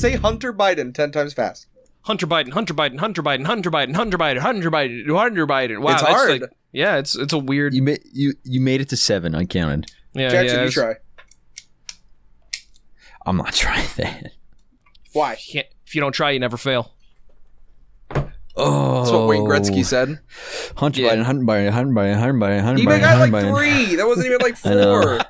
Say Hunter Biden 10 times fast. Hunter Biden, Hunter Biden, Hunter Biden, Hunter Biden, Hunter Biden, Hunter Biden, Hunter Biden. Wow, it's hard. Like, yeah, it's a weird. You made it to 7. I counted. Yeah, Jackson, you try. I'm not trying that. Why? If you don't try, you never fail. Oh, That's what Wayne Gretzky said. Hunter Biden, Hunter Biden, Hunter Biden, Hunter Biden, Hunter He Biden. got like Biden. 3. That wasn't even like 4.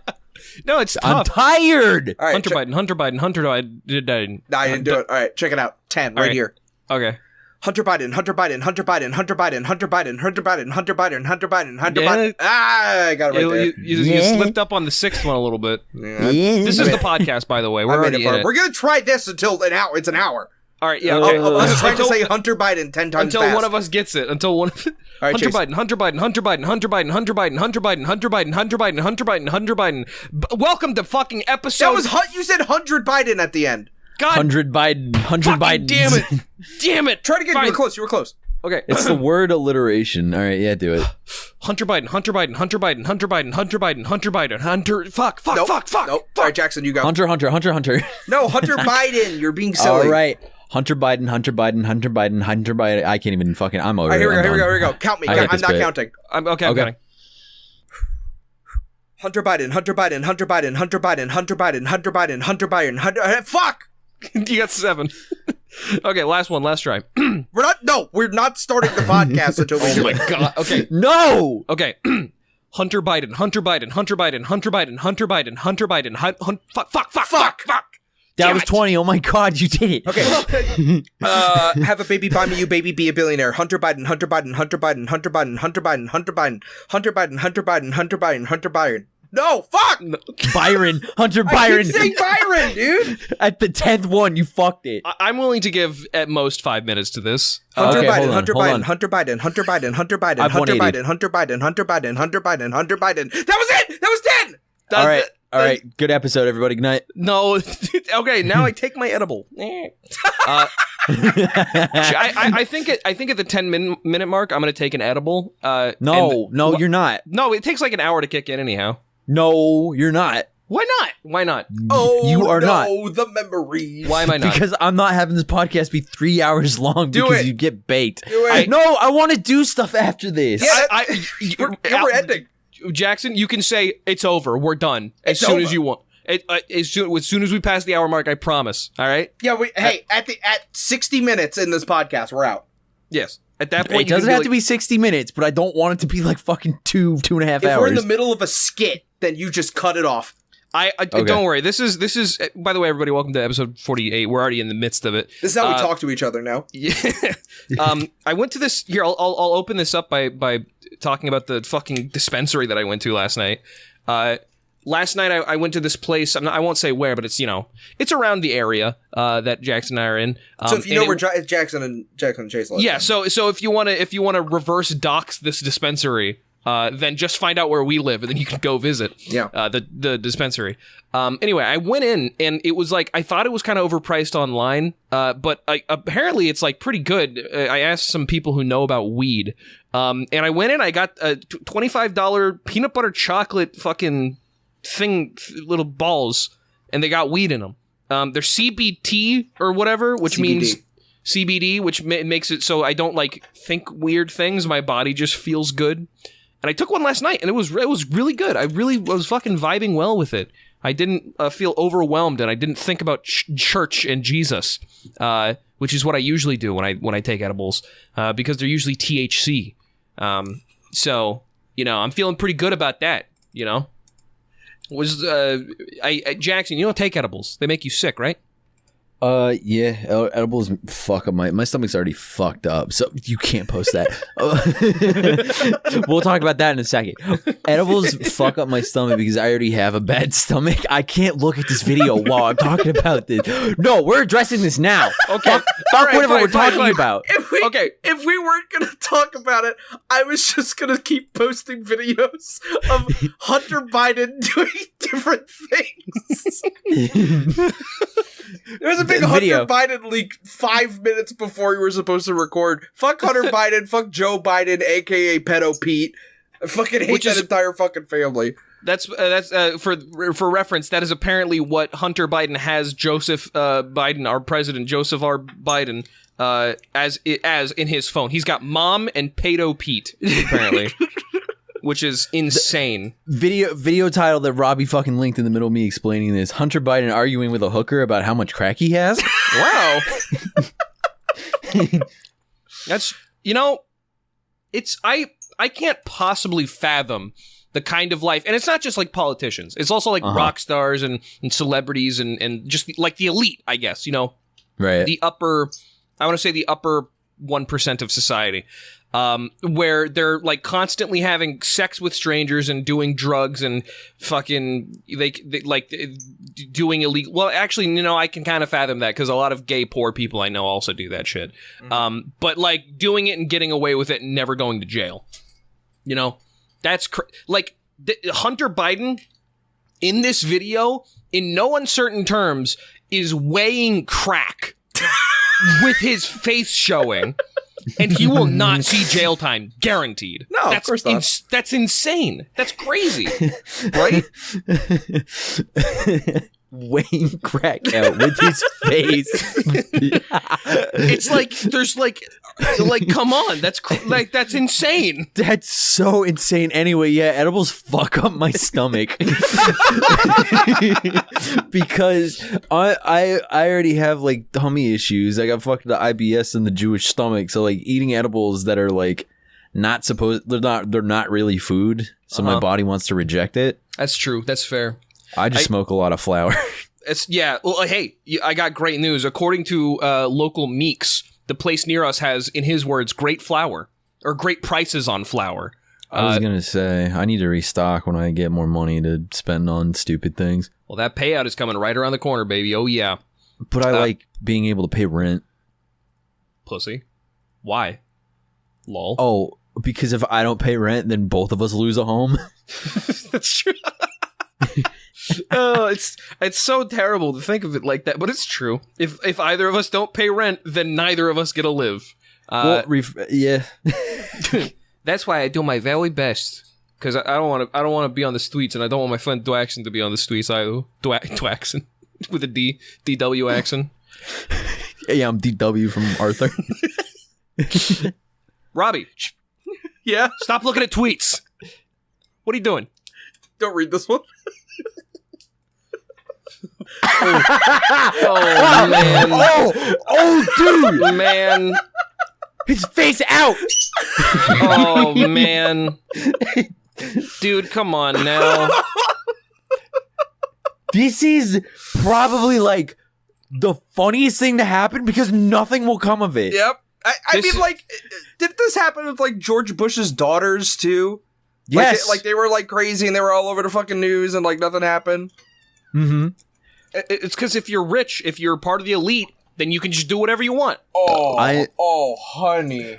No, it's tough. I'm tired. All right, Hunter Biden, Hunter Biden, Hunter Biden. Nah, I didn't do it. All right, check it out. 10 right here. Okay. Hunter Biden, Hunter Biden, Hunter Biden, Hunter Biden, Hunter Biden, Hunter Biden, Hunter Biden, Hunter Biden, Hunter Biden. Ah, I got it right there. You slipped up on the 6th one a little bit. Yeah. This is the podcast, by the way. We're already in it. We're gonna try this until an hour. It's an hour. All right, yeah. Okay. I'm trying to say Hunter Biden 10 times until fast. one of us gets it. Until one. All right, Hunter Chase. Biden, Hunter Biden, Hunter Biden, Hunter Biden, Hunter Biden, Hunter Biden, Hunter Biden, Hunter Biden, Hunter Biden, Hunter Biden. Welcome to fucking episode. That was you said 100 Biden at the end. God. 100 Biden. 100 Biden. Damn it! Damn it! Try to get. You were close. You were close. Okay. It's the word alliteration. All right, yeah, do it. Hunter Biden, Hunter Biden, Hunter Biden, Hunter Biden, Hunter Biden, Hunter Biden, Hunter. Fuck. Nope. Fuck. Nope. All right, Jackson, you go. Hunter. No, Hunter Biden. You're being silly. All right. Hunter Biden. I can't even fucking. I'm over All right, it. here we go. Count me. I'm not counting. I'm counting. Hunter Biden. Fuck! You got 7. Okay, last one. Last try. We're not starting the podcast until we do it. Oh my god. Okay. No. Okay. Hunter Biden. Fuck. That was 20. Oh my god, you did it. Okay. Have a baby, buy me you baby, be a billionaire. Hunter Biden. No, fuck! Byron. Hunter I Byron. keep saying Byron, dude! At the 10th one, you fucked it. I'm willing to give at most 5 minutes to this. Hunter Okay, Biden. hold on. Hunter Biden. I've 180. That was it! That was 10! All right. Good episode, everybody. Good night. No. Okay, now I take my edible. I think at the 10-minute mark, I'm going to take an edible. No, you're not. No, it takes like an hour to kick in anyhow. No, you're not. Why not? Oh, you are not. The memories. Why am I not? Because I'm not having this podcast be 3 hours long Do because it. you get bait. Do it. I want to do stuff after this. Yeah, we're ending. Jackson, you can say it's over. We're done as It's soon over. as you want. As soon as we pass the hour mark, I promise. All right. Yeah, at 60 minutes in this podcast, we're out. Yes. At that point, It doesn't have to be 60 minutes, but I don't want it to be like fucking 2.5 hours. If we're in the middle of a skit, then you just cut it off. Okay. Don't worry. This is. By the way, everybody, welcome to episode 48. We're already in the midst of it. This is how we talk to each other now. Yeah. I went to this. Here, I'll open this up by talking about the fucking dispensary that I went to last night. Last night I went to this place. I won't say where, but it's it's around the area that Jackson and I are in. So if you know where Jackson and Chase live. Yeah. So if you want to reverse dox this dispensary, then just find out where we live and then you can go visit. Yeah. The dispensary. Anyway, I went in and it was like I thought it was kind of overpriced online, but apparently it's like pretty good. I asked some people who know about weed, and I went in. I got a $25 peanut butter chocolate fucking thing, little balls, and they got weed in them. They're CBT or whatever, which means CBD, which makes it so I don't like think weird things. My body just feels good. And I took one last night, and it was really good. I was fucking vibing well with it. I didn't feel overwhelmed, and I didn't think about church and Jesus, which is what I usually do when I take edibles, because they're usually THC. So I'm feeling pretty good about that. Jackson, you don't take edibles. They make you sick, right? Yeah, edibles fuck up my stomach's already fucked up, so you can't post that. We'll talk about that in a second. Edibles fuck up my stomach because I already have a bad stomach. I can't look at this video while I'm talking about this. No, we're addressing this now. Okay. Fuck whatever we're talking about. If we weren't going to talk about it, I was just going to keep posting videos of Hunter Biden doing different things. There was a big Hunter Biden leak 5 minutes before you were supposed to record. Fuck Hunter Biden, fuck Joe Biden, aka Pedo Pete. I fucking hate that entire fucking family. That's for reference. That is apparently what Hunter Biden has Joseph Biden, our president, Joseph R. Biden, as in his phone. He's got Mom and Pedo Pete apparently, which is insane. Video title that Robbie fucking linked in the middle of me explaining this: Hunter Biden arguing with a hooker about how much crack he has. Wow. That's it's I can't possibly fathom the kind of life, and it's not just like politicians, it's also like rock stars and celebrities and just like the elite, I guess, Right. I want to say the upper 1% of society, where they're like constantly having sex with strangers and doing drugs and fucking they like doing illegal. Well, actually, I can kind of fathom that because a lot of gay poor people I know also do that shit. But like doing it and getting away with it and never going to jail. That's Hunter Biden in this video, in no uncertain terms, is weighing crack with his face showing, and he will not see jail time, guaranteed. No, of course not. That's insane. That's crazy, right? Weighing crack out with his face. It's like there's like come on, that's insane. That's so insane. Anyway, yeah, edibles fuck up my stomach because I already have like tummy issues. I got fucked the IBS in the Jewish stomach, so like eating edibles that are like they're not really food, so my body wants to reject it. That's true. That's fair. I just smoke a lot of flour. Well, hey, I got great news. According to local Meeks, the place near us has, in his words, great flour or great prices on flour. I was gonna say I need to restock when I get more money to spend on stupid things. Well, that payout is coming right around the corner, baby. Oh yeah. But I like being able to pay rent. Pussy. Why? Lol. Oh, because if I don't pay rent, then both of us lose a home. That's true. Oh, it's so terrible to think of it like that, but it's true. If either of us don't pay rent, then neither of us get to live. Yeah. That's why I do my very best, because I don't want to be on the streets, and I don't want my friend Dwaxon to be on the streets either. Dwaxon with a D, DW accent. Yeah, I'm DW from Arthur. Robbie, Yeah? stop looking at tweets. What are you doing? Don't read this one. Oh man! Oh, dude, Man! his face out. Oh man! Dude, come on now. This is probably like the funniest thing to happen because nothing will come of it. Yep. I mean, like, did this happen with like George Bush's daughters too? Yes. Like they were like crazy and they were all over the fucking news and like nothing happened. Mm-hmm. It's because if you're rich, if you're part of the elite, then you can just do whatever you want. Oh, honey.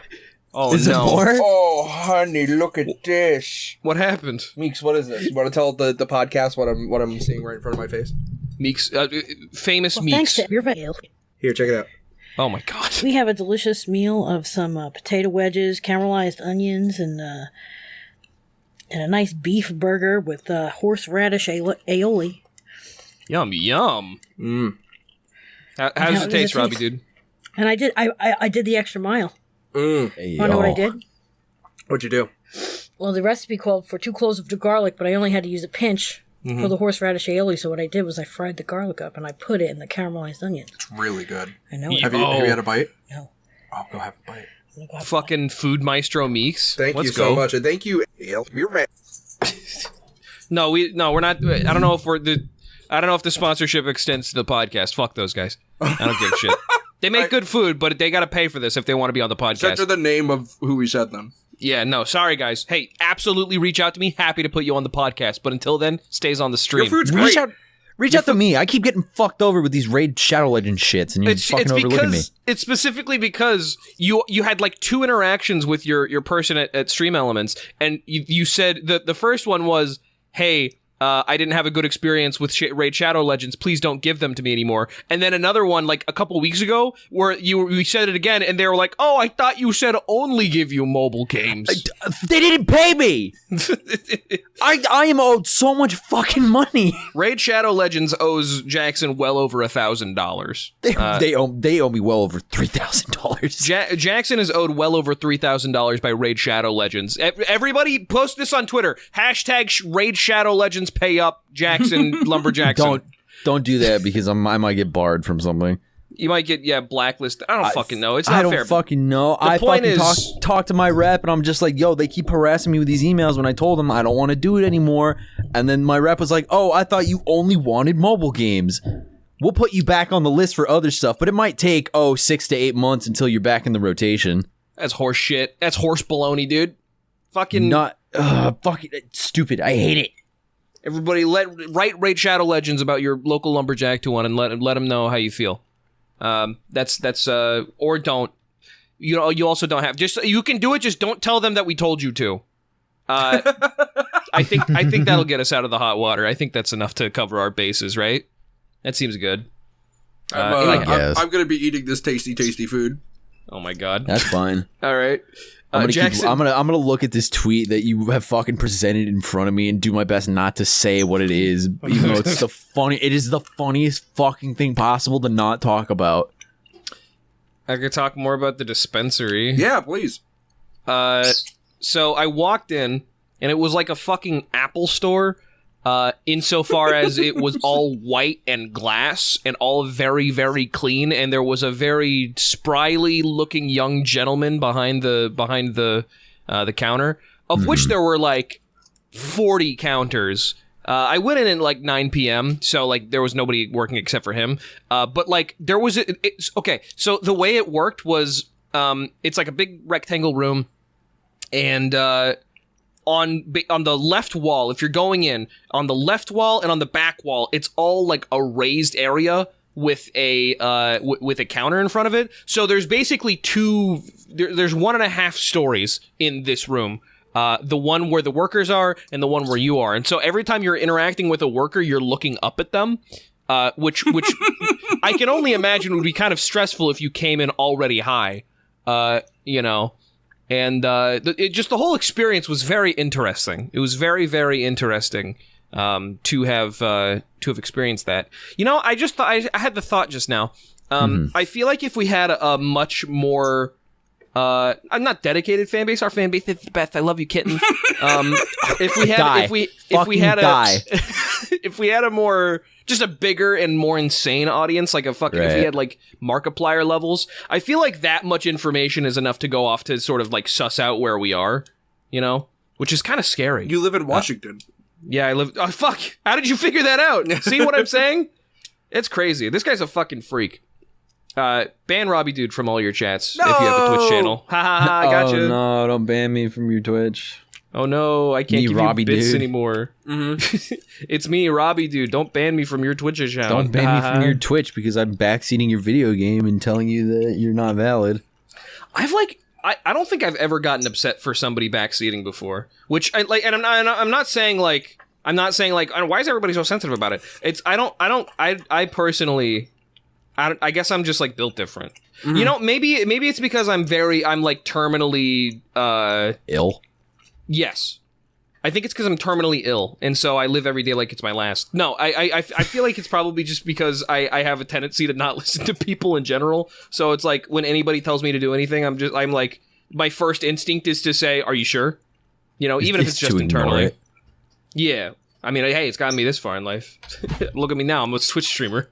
Oh, Is it more? Oh, honey, look at this. What happened? Meeks, what is this? You want to tell the podcast what I'm seeing right in front of my face? Meeks, famous Well, Meeks. thanks to your meal. Here, check it out. Oh my god. We have a delicious meal of some potato wedges, caramelized onions, and a nice beef burger with horseradish aioli. Yum, yum. Mm. How does How it does taste, it Robbie, taste? dude? And I did the extra mile. Mm. Hey, Want to know what I did? What'd you do? Well, the recipe called for 2 cloves of garlic, but I only had to use a pinch for the horseradish aioli. So what I did was I fried the garlic up and I put it in the caramelized onions. It's really good. I know. Yeah. it. Have you had a bite? No. Oh, go have a bite. I'm gonna go have Fucking Food Maestro Meeks. Thank Let's you so go. much, and thank you, Ale. You're right. No, we're not. I don't know if the sponsorship extends to the podcast. Fuck those guys. I don't give a shit. They make good food, but they got to pay for this if they want to be on the podcast. Censor the name of who we said them. Yeah, no, sorry guys. Hey, absolutely reach out to me. Happy to put you on the podcast, but until then, stays on the stream. Your food's great. Reach out to me. I keep getting fucked over with these Raid Shadow Legend shits, and you're fucking overlooking me. It's specifically because you had like 2 interactions with your person at Stream Elements, and you said the first one was, hey, I didn't have a good experience with Raid Shadow Legends. Please don't give them to me anymore. And then another one, like a couple weeks ago, where you said it again, and they were like, "Oh, I thought you said only give you mobile games." They didn't pay me. I am owed so much fucking money. Raid Shadow Legends owes Jackson well over $1,000. They owe me well over $3,000. Jackson is owed well over $3,000 by Raid Shadow Legends. Everybody post this on Twitter. # Raid Shadow Legends pay up Jackson Lumberjackson. Don't do that because I might get barred from something. You might get blacklisted. I don't fucking know. It's not I don't fair. fucking know. The I point fucking is- talk to my rep, and I'm just like, yo, they keep harassing me with these emails when I told them I don't want to do it anymore. And then my rep was like, oh, I thought you only wanted mobile games. We'll put you back on the list for other stuff, but it might take 6 to 8 months until you're back in the rotation. That's horse shit. That's horse baloney, dude. Fucking Fucking stupid. I hate it. everybody, write Raid Shadow Legends about your local lumberjack to one and let them know how you feel. That's or don't. You also don't have, just, you can do it, just don't tell them that we told you to. I think that'll get us out of the hot water. I think that's enough to cover our bases, right? That seems good. I'm guess. gonna be eating this tasty food. Oh my god. That's fine. All right. I'm Jackson, gonna look at this tweet that you have fucking presented in front of me and do my best not to say what it is, even though it is the funniest fucking thing possible to not talk about. I could talk more about the dispensary. Yeah, please. So I walked in, and it was like a fucking Apple store, insofar as it was all white and glass and all very, very clean, and there was a very spryly looking young gentleman behind the counter, of which there were like 40 counters. I went in at like 9 p.m., so like there was nobody working except for him. But like there was okay. So the way it worked was, it's like a big rectangle room, and on the left wall, if you're going in, on the left wall and on the back wall, it's all like a raised area with a counter in front of it. So there's basically there's 1.5 stories in this room. The one where the workers are and the one where you are. And so every time you're interacting with a worker, you're looking up at them, which I can only imagine would be kind of stressful if you came in already high, And the whole experience was very interesting. It was very, very interesting to have experienced that. I just thought, I had the thought just now. I feel like if we had a much more I'm not dedicated fan base. Our fan base is the best. I love you, kitten. If we had a more, just a bigger and more insane audience, like if we had like Markiplier levels, I feel like that much information is enough to go off to sort of like suss out where we are, which is kind of scary. You live in Washington. Yeah, I live. Oh fuck! How did you figure that out? See what I'm saying? It's crazy. This guy's a fucking freak. Ban Robbie Dude from all your chats if you have a Twitch channel. Ha ha ha, gotcha. Oh no, don't ban me from your Twitch. Oh no, I can't give Robbie you bits Dude. anymore. Mm-hmm. It's me, Robbie Dude. Don't ban me from your Twitch account. Don't ban me from your Twitch because I'm backseating your video game and telling you that you're not valid. I don't think I've ever gotten upset for somebody backseating before. Which I like, and I'm not saying like why is everybody so sensitive about it? I personally, I guess I'm just like built different. Mm-hmm. Maybe it's because I'm like terminally ill. Yes. I think it's because I'm terminally ill, and so I live every day like it's my last. No, I feel like it's probably just because I have a tendency to not listen to people in general. So it's like when anybody tells me to do anything, I'm like, my first instinct is to say, "Are you sure?" Even if it's just internally. Yeah. I mean, hey, it's gotten me this far in life. Look at me now. I'm a Twitch streamer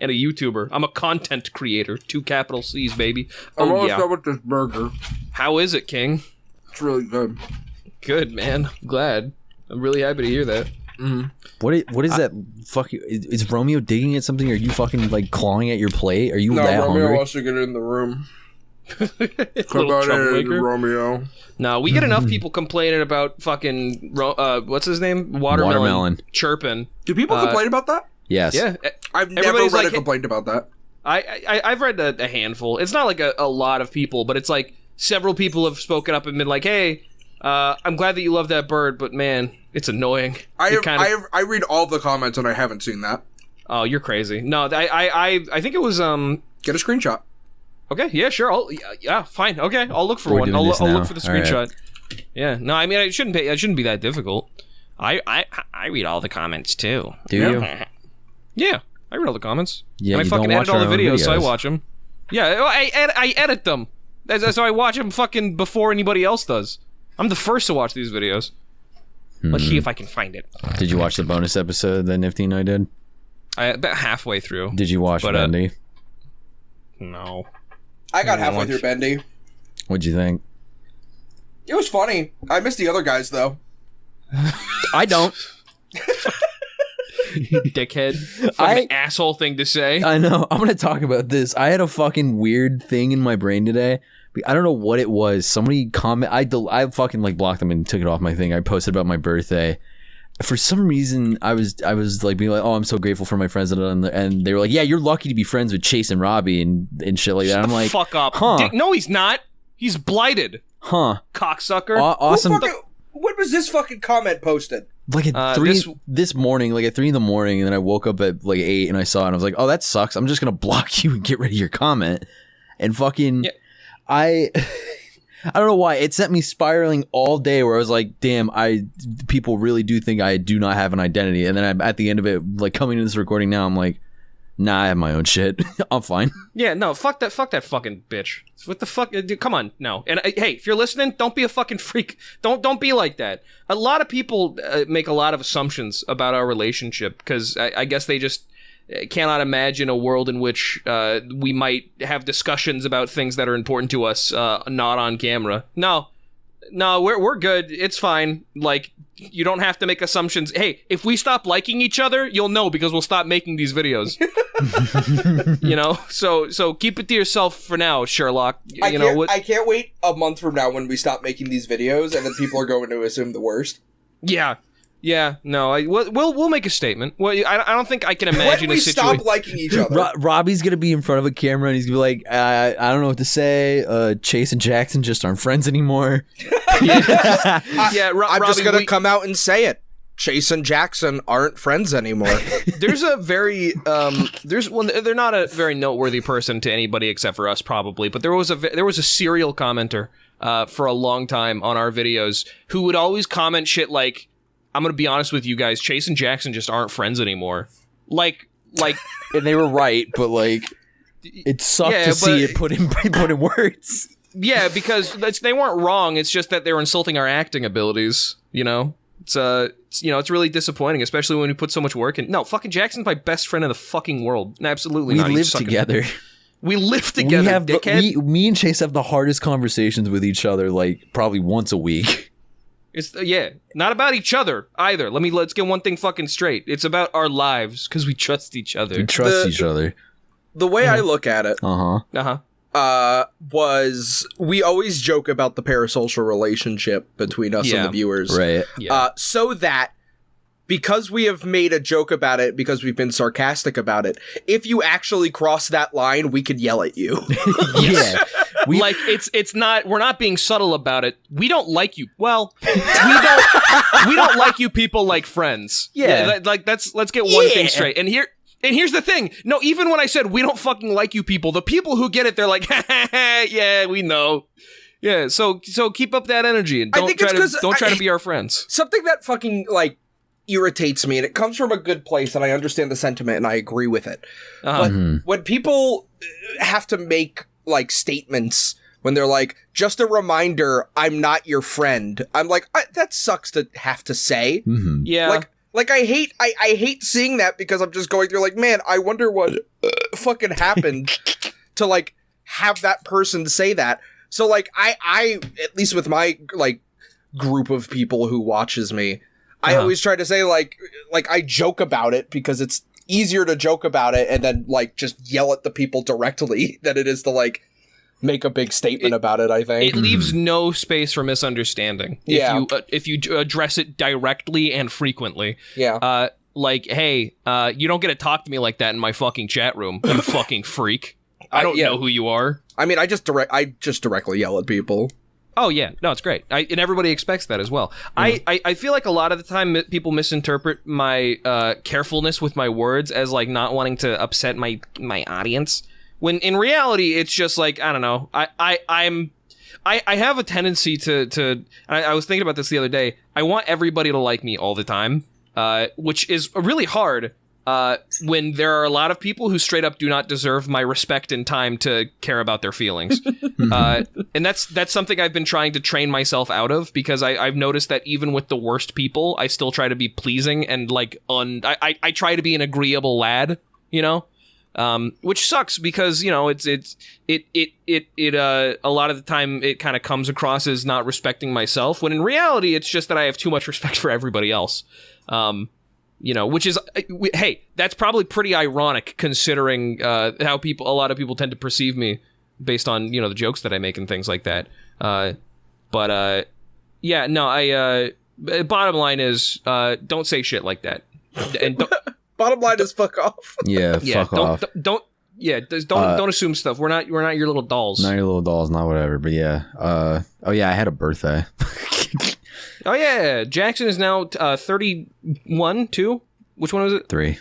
and a YouTuber. I'm a content creator. 2 capital C's, baby. I'm almost done with this burger. How is it, King? It's really good. Good, man. I'm glad. I'm really happy to hear that. Mm-hmm. What is that? Fucking is Romeo digging at something? Are you fucking like clawing at your plate? Are you that Romeo hungry? wants to get in the room. Little troublemaker. Romeo. No, we get enough people complaining about fucking what's his name? Watermelon chirping. Do people complain about that? Yes. Yeah. I've never read a complaint about that. I've read a handful. It's not like a lot of people, but it's like several people have spoken up and been like, "Hey, I'm glad that you love that bird, but man, It's annoying. I read all the comments and I haven't seen that. Oh, you're crazy. No, I think it was Get a screenshot. Okay, yeah, sure. Yeah, fine. Okay, I'll look for We're one. doing I'll this now. look for the All right. screenshot. Yeah. No, I mean it shouldn't be that difficult. I read all the comments too. Do you? Yeah, I read all the comments. Yeah, and I you fucking don't watch edit all the our own videos, so I videos. watch them. Yeah, I edit them. So I watch them fucking before anybody else does. I'm the first to watch these videos. Let's see if I can find it. Did you watch the bonus episode that Nifty and I did? About halfway through. Did you watch Bendy? No. I got I halfway watched- through Bendy. What'd you think? It was funny. I missed the other guys though. I don't. Dickhead. Fucking asshole thing to say. I know. I'm gonna talk about this. I had a fucking weird thing in my brain today. I don't know what it was. Somebody comment. I fucking like blocked them and took it off my thing. I posted about my birthday. For some reason, I was like being like, oh, I'm so grateful for my friends, and they were like, yeah, you're lucky to be friends with Chase and Robbie and shit like that. I'm like, fuck up. huh? No, he's not. He's blighted. Huh? Cocksucker. Awesome. When was this fucking comment posted? Like at this morning, like at 3 a.m, and then I woke up at like 8 and I saw it and I was like, oh, that sucks. I'm just gonna block you and get rid of your comment. And fucking, Yeah. I don't know why it sent me spiraling all day. Where I was like, damn, people really do think I do not have an identity. And then at the end of it, like coming to this recording now, I'm like, nah, I have my own shit. I'm fine. Yeah, no, fuck that fucking bitch. What the fuck? Dude, come on, no. And hey, if you're listening, don't be a fucking freak. Don't be like that. A lot of people make a lot of assumptions about our relationship because I guess they just cannot imagine a world in which we might have discussions about things that are important to us, not on camera. No, we're good. It's fine. Like, you don't have to make assumptions. Hey, if we stop liking each other, you'll know because we'll stop making these videos. You know, so keep it to yourself for now, Sherlock. I can't wait a month from now when we stop making these videos, and then people are going to assume the worst. Yeah, no, we'll make a statement. Well, I don't think I can imagine When we a situation. stop liking each other. Robbie's gonna be in front of a camera and he's gonna be like, I don't know what to say. Chase and Jackson just aren't friends anymore. I'm just gonna Robbie, come out and say it. Chase and Jackson aren't friends anymore. There's a very they're not a very noteworthy person to anybody except for us probably, but there was a serial commenter for a long time on our videos who would always comment shit like, I'm gonna be honest with you guys, Chase and Jackson just aren't friends anymore. Like And they were right, but like it sucked to see it put in words. Yeah, because they weren't wrong. It's just that they were insulting our acting abilities. You know, it's really disappointing, especially when we put so much work in. No, fucking Jackson's my best friend in the fucking world. Absolutely, We not. live together. We live together. Dickhead. Me and Chase have the hardest conversations with each other, like probably once a week. It's not about each other either. Let's get one thing fucking straight. It's about our lives because we trust each other. We trust each other. The way I look at it was we always joke about the parasocial relationship between us and the viewers. Right. Yeah. So that because we have made a joke about it, because we've been sarcastic about it, if you actually cross that line, we could yell at you. Yeah. It's not, we're not being subtle about it. We don't like you. Well, we don't like you people like friends. Yeah. Let's get one thing straight. And here's the thing. No, even when I said we don't fucking like you people, the people who get it, they're like, yeah, we know. Yeah, so keep up that energy and don't try to be our friends. Something that fucking irritates me, and it comes from a good place, and I understand the sentiment and I agree with it. But when people have to make statements when they're like, just a reminder, I'm not your friend, I'm like, that sucks to have to say. Mm-hmm. Yeah. I hate seeing that because I'm just going through man, I wonder what fucking happened to have that person say that. So I at least with my group of people who watches me, I always try to say I joke about it because it's easier to joke about it and then just yell at the people directly than it is to make a big statement about it. I think it leaves no space for misunderstanding. Yeah. If you address it directly and frequently. Yeah. Hey, you don't get to talk to me like that in my fucking chat room, you fucking freak. I don't know who you are. I mean, I just directly yell at people. Oh yeah, no, it's great. And everybody expects that as well. I feel like a lot of the time people misinterpret my carefulness with my words as like not wanting to upset my audience. When in reality, it's just like, I don't know. I have a tendency to I was thinking about this the other day. I want everybody to like me all the time, which is really hard. When there are a lot of people who straight up do not deserve my respect and time to care about their feelings. And that's something I've been trying to train myself out of, because I've noticed that even with the worst people, I still try to be pleasing and like I try to be an agreeable lad, you know? Which sucks because, you know, it a lot of the time it kind of comes across as not respecting myself, when in reality it's just that I have too much respect for everybody else. You know, which is, hey, that's probably pretty ironic considering how a lot of people tend to perceive me based on, you know, the jokes that I make and things like that. Yeah, no, bottom line is, don't say shit like that. And Bottom line is fuck off. Yeah, fuck off. Don't assume stuff. We're not your little dolls. Not your little dolls, not whatever. But yeah, oh yeah, I had a birthday. Oh yeah, Jackson is now 31, 2? Which one was it? 3.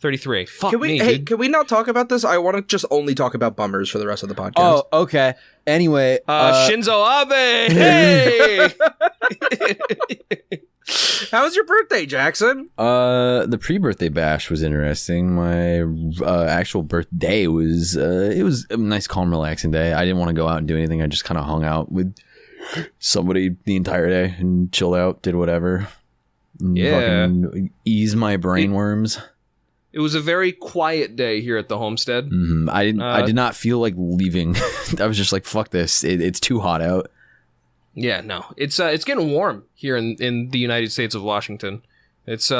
33. Fuck Can we? me, Hey, dude. can we not talk about this? I want to just only talk about bummers for the rest of the podcast. Oh, okay. Anyway, Shinzo Abe. Hey. How was your birthday, Jackson? The pre-birthday bash was interesting. My actual birthday was it was a nice, calm, relaxing day. I didn't want to go out and do anything. I just kind of hung out with somebody the entire day and chilled out, did whatever. Yeah. Fucking ease my brain worms. It was a very quiet day here at the homestead. Mm-hmm. I did not feel like leaving. I was just like, fuck this. It's too hot out. Yeah, no. It's getting warm here in the United States of Washington. It's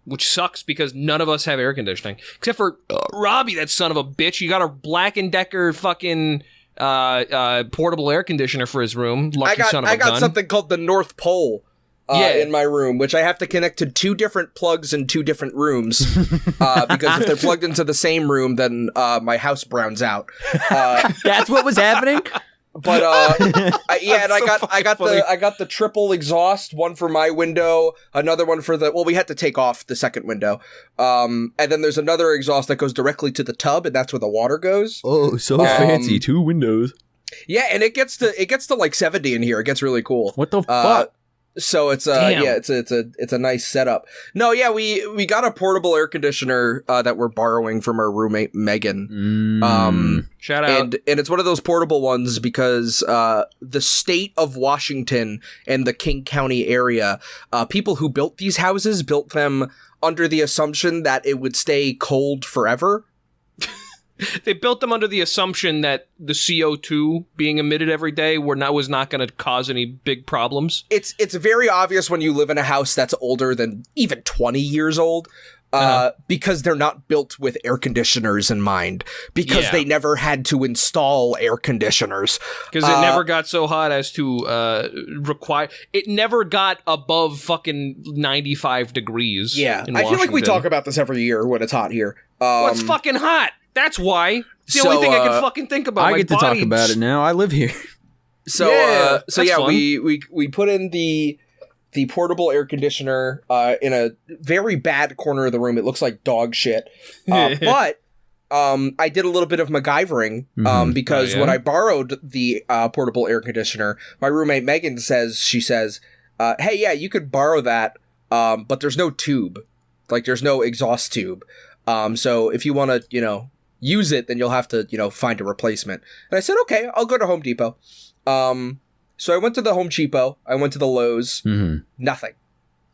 which sucks because none of us have air conditioning. Except for Robbie, that son of a bitch. He got a Black & Decker fucking portable air conditioner for his room. Lucky son of a gun. I got something called the North Pole in my room, which I have to connect to 2 different plugs in 2 different rooms. Because if they're plugged into the same room, then my house browns out. That's what was happening? But I got the triple exhaust, one for my window, another one for we had to take off the second window. And then there's another exhaust that goes directly to the tub, and that's where the water goes. Oh, so fancy. 2 windows. Yeah, and it gets to like 70 in here. It gets really cool. What the fuck? So it's it's a nice setup. No, yeah, we got a portable air conditioner that we're borrowing from our roommate Megan. Shout out. And it's one of those portable ones because the state of Washington and the King County area, people who built these houses built them under the assumption that it would stay cold forever. They built them under the assumption that the CO2 being emitted every day was not going to cause any big problems. It's very obvious when you live in a house that's older than even 20 years old, because they're not built with air conditioners in mind, because they never had to install air conditioners. Because it never got so hot as to require... It never got above fucking 95 degrees. Yeah, in I feel like we Washington. talk about this every year when it's hot here. Well, it's fucking hot. That's why. It's the only thing I can fucking think about. I get to talk about it now. I live here. So fun. we put in the portable air conditioner in a very bad corner of the room. It looks like dog shit. But I did a little bit of MacGyvering because when I borrowed the portable air conditioner, my roommate Megan says, hey, yeah, you could borrow that, but there's no tube. Like, there's no exhaust tube. So if you want to, use it, then you'll have to, find a replacement. And I said, okay, I'll go to Home Depot. So I went to the Home Depot. I went to the Lowe's. Nothing.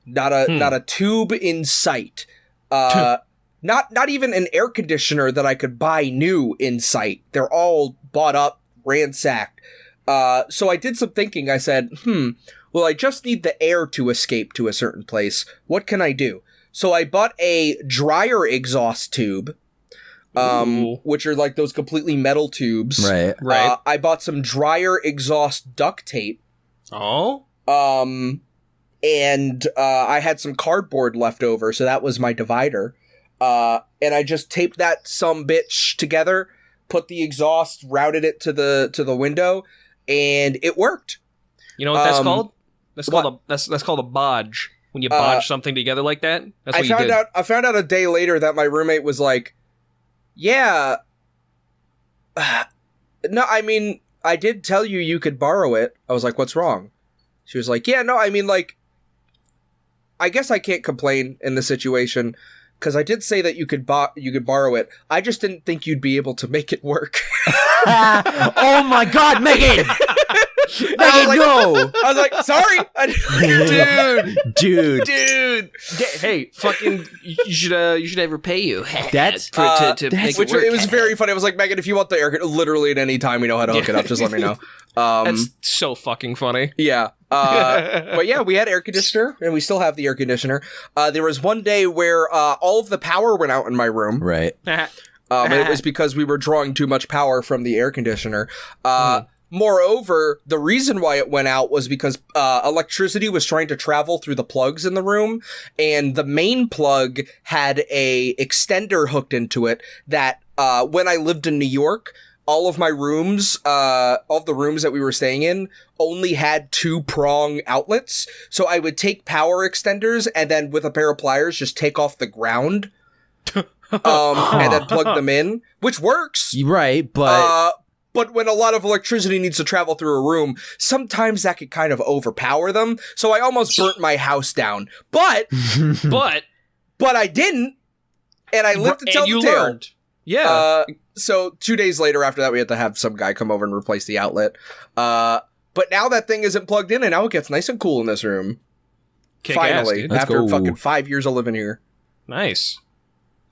Not a tube in sight. Not even an air conditioner that I could buy new in sight. They're all bought up, ransacked. So I did some thinking. I said, well, I just need the air to escape to a certain place. What can I do? So I bought a dryer exhaust tube. Which are like those completely metal tubes. Right. I bought some dryer exhaust duct tape. Oh? And I had some cardboard left over, so that was my divider. And I just taped that some bitch together, put the exhaust, routed it to the window, and it worked. You know what that's called? what? That's called a bodge. When you bodge something together like that, that's what you did. I found out a day later that my roommate was like, "Yeah, no, I mean, I did tell you could borrow it." I was like, "What's wrong?" She was like, "Yeah, no, I mean, like, I guess I can't complain in the situation because I did say that you could borrow it. I just didn't think you'd be able to make it work." Oh my God, Megan! Megan, no! I was like, "Sorry, Dude. Hey, fucking, you should ever pay you. That's to make which it work. it was very funny. I was like, "Megan, if you want the air, literally at any time we know how to hook it up, just let me know." That's so fucking funny. Yeah. But yeah, we had air conditioner, and we still have the air conditioner. There was one day where all of the power went out in my room. Right. And it was because we were drawing too much power from the air conditioner. Moreover, the reason why it went out was because electricity was trying to travel through the plugs in the room, and the main plug had a extender hooked into it that when I lived in New York, all of my rooms, all of the rooms that we were staying in only had 2-prong outlets. So I would take power extenders and then with a pair of pliers just take off the ground and then plug them in, which works. Right, but... But when a lot of electricity needs to travel through a room, sometimes that could kind of overpower them. So I almost burnt my house down. But I didn't, and I lived to tell the tale. Learned. Yeah. So 2 days later after that, we had to have some guy come over and replace the outlet. But now that thing isn't plugged in, and now it gets nice and cool in this room. Finally, ass, Let's after go. fucking 5 years of living here. Nice.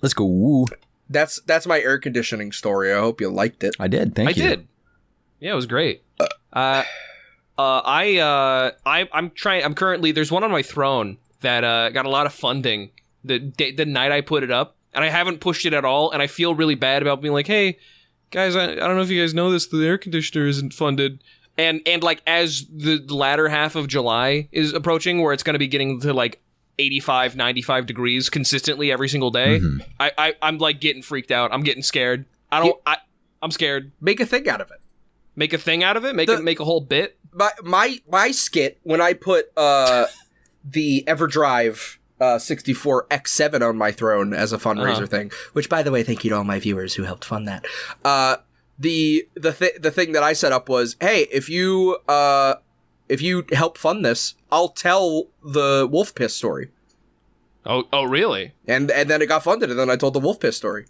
Let's go. That's my air conditioning story. I hope you liked it. I did. Thank you. I did. Yeah, it was great. I'm currently, there's one on my throne that got a lot of funding the night I put it up, and I haven't pushed it at all, and I feel really bad about being like, hey, guys, I don't know if you guys know this, the air conditioner isn't funded. And like, as the latter half of July is approaching, where it's going to be getting to like 85, 95 degrees consistently every single day, I'm like getting freaked out. I'm getting scared. I'm scared. Make a thing out of it. Make a thing out of it? Make a whole bit? My skit, when I put the EverDrive 64X7 on my throne as a fundraiser thing, which, by the way, thank you to all my viewers who helped fund that. The thing that I set up was, hey, if you help fund this, I'll tell the wolf piss story. Oh, really? And then it got funded, and then I told the wolf piss story.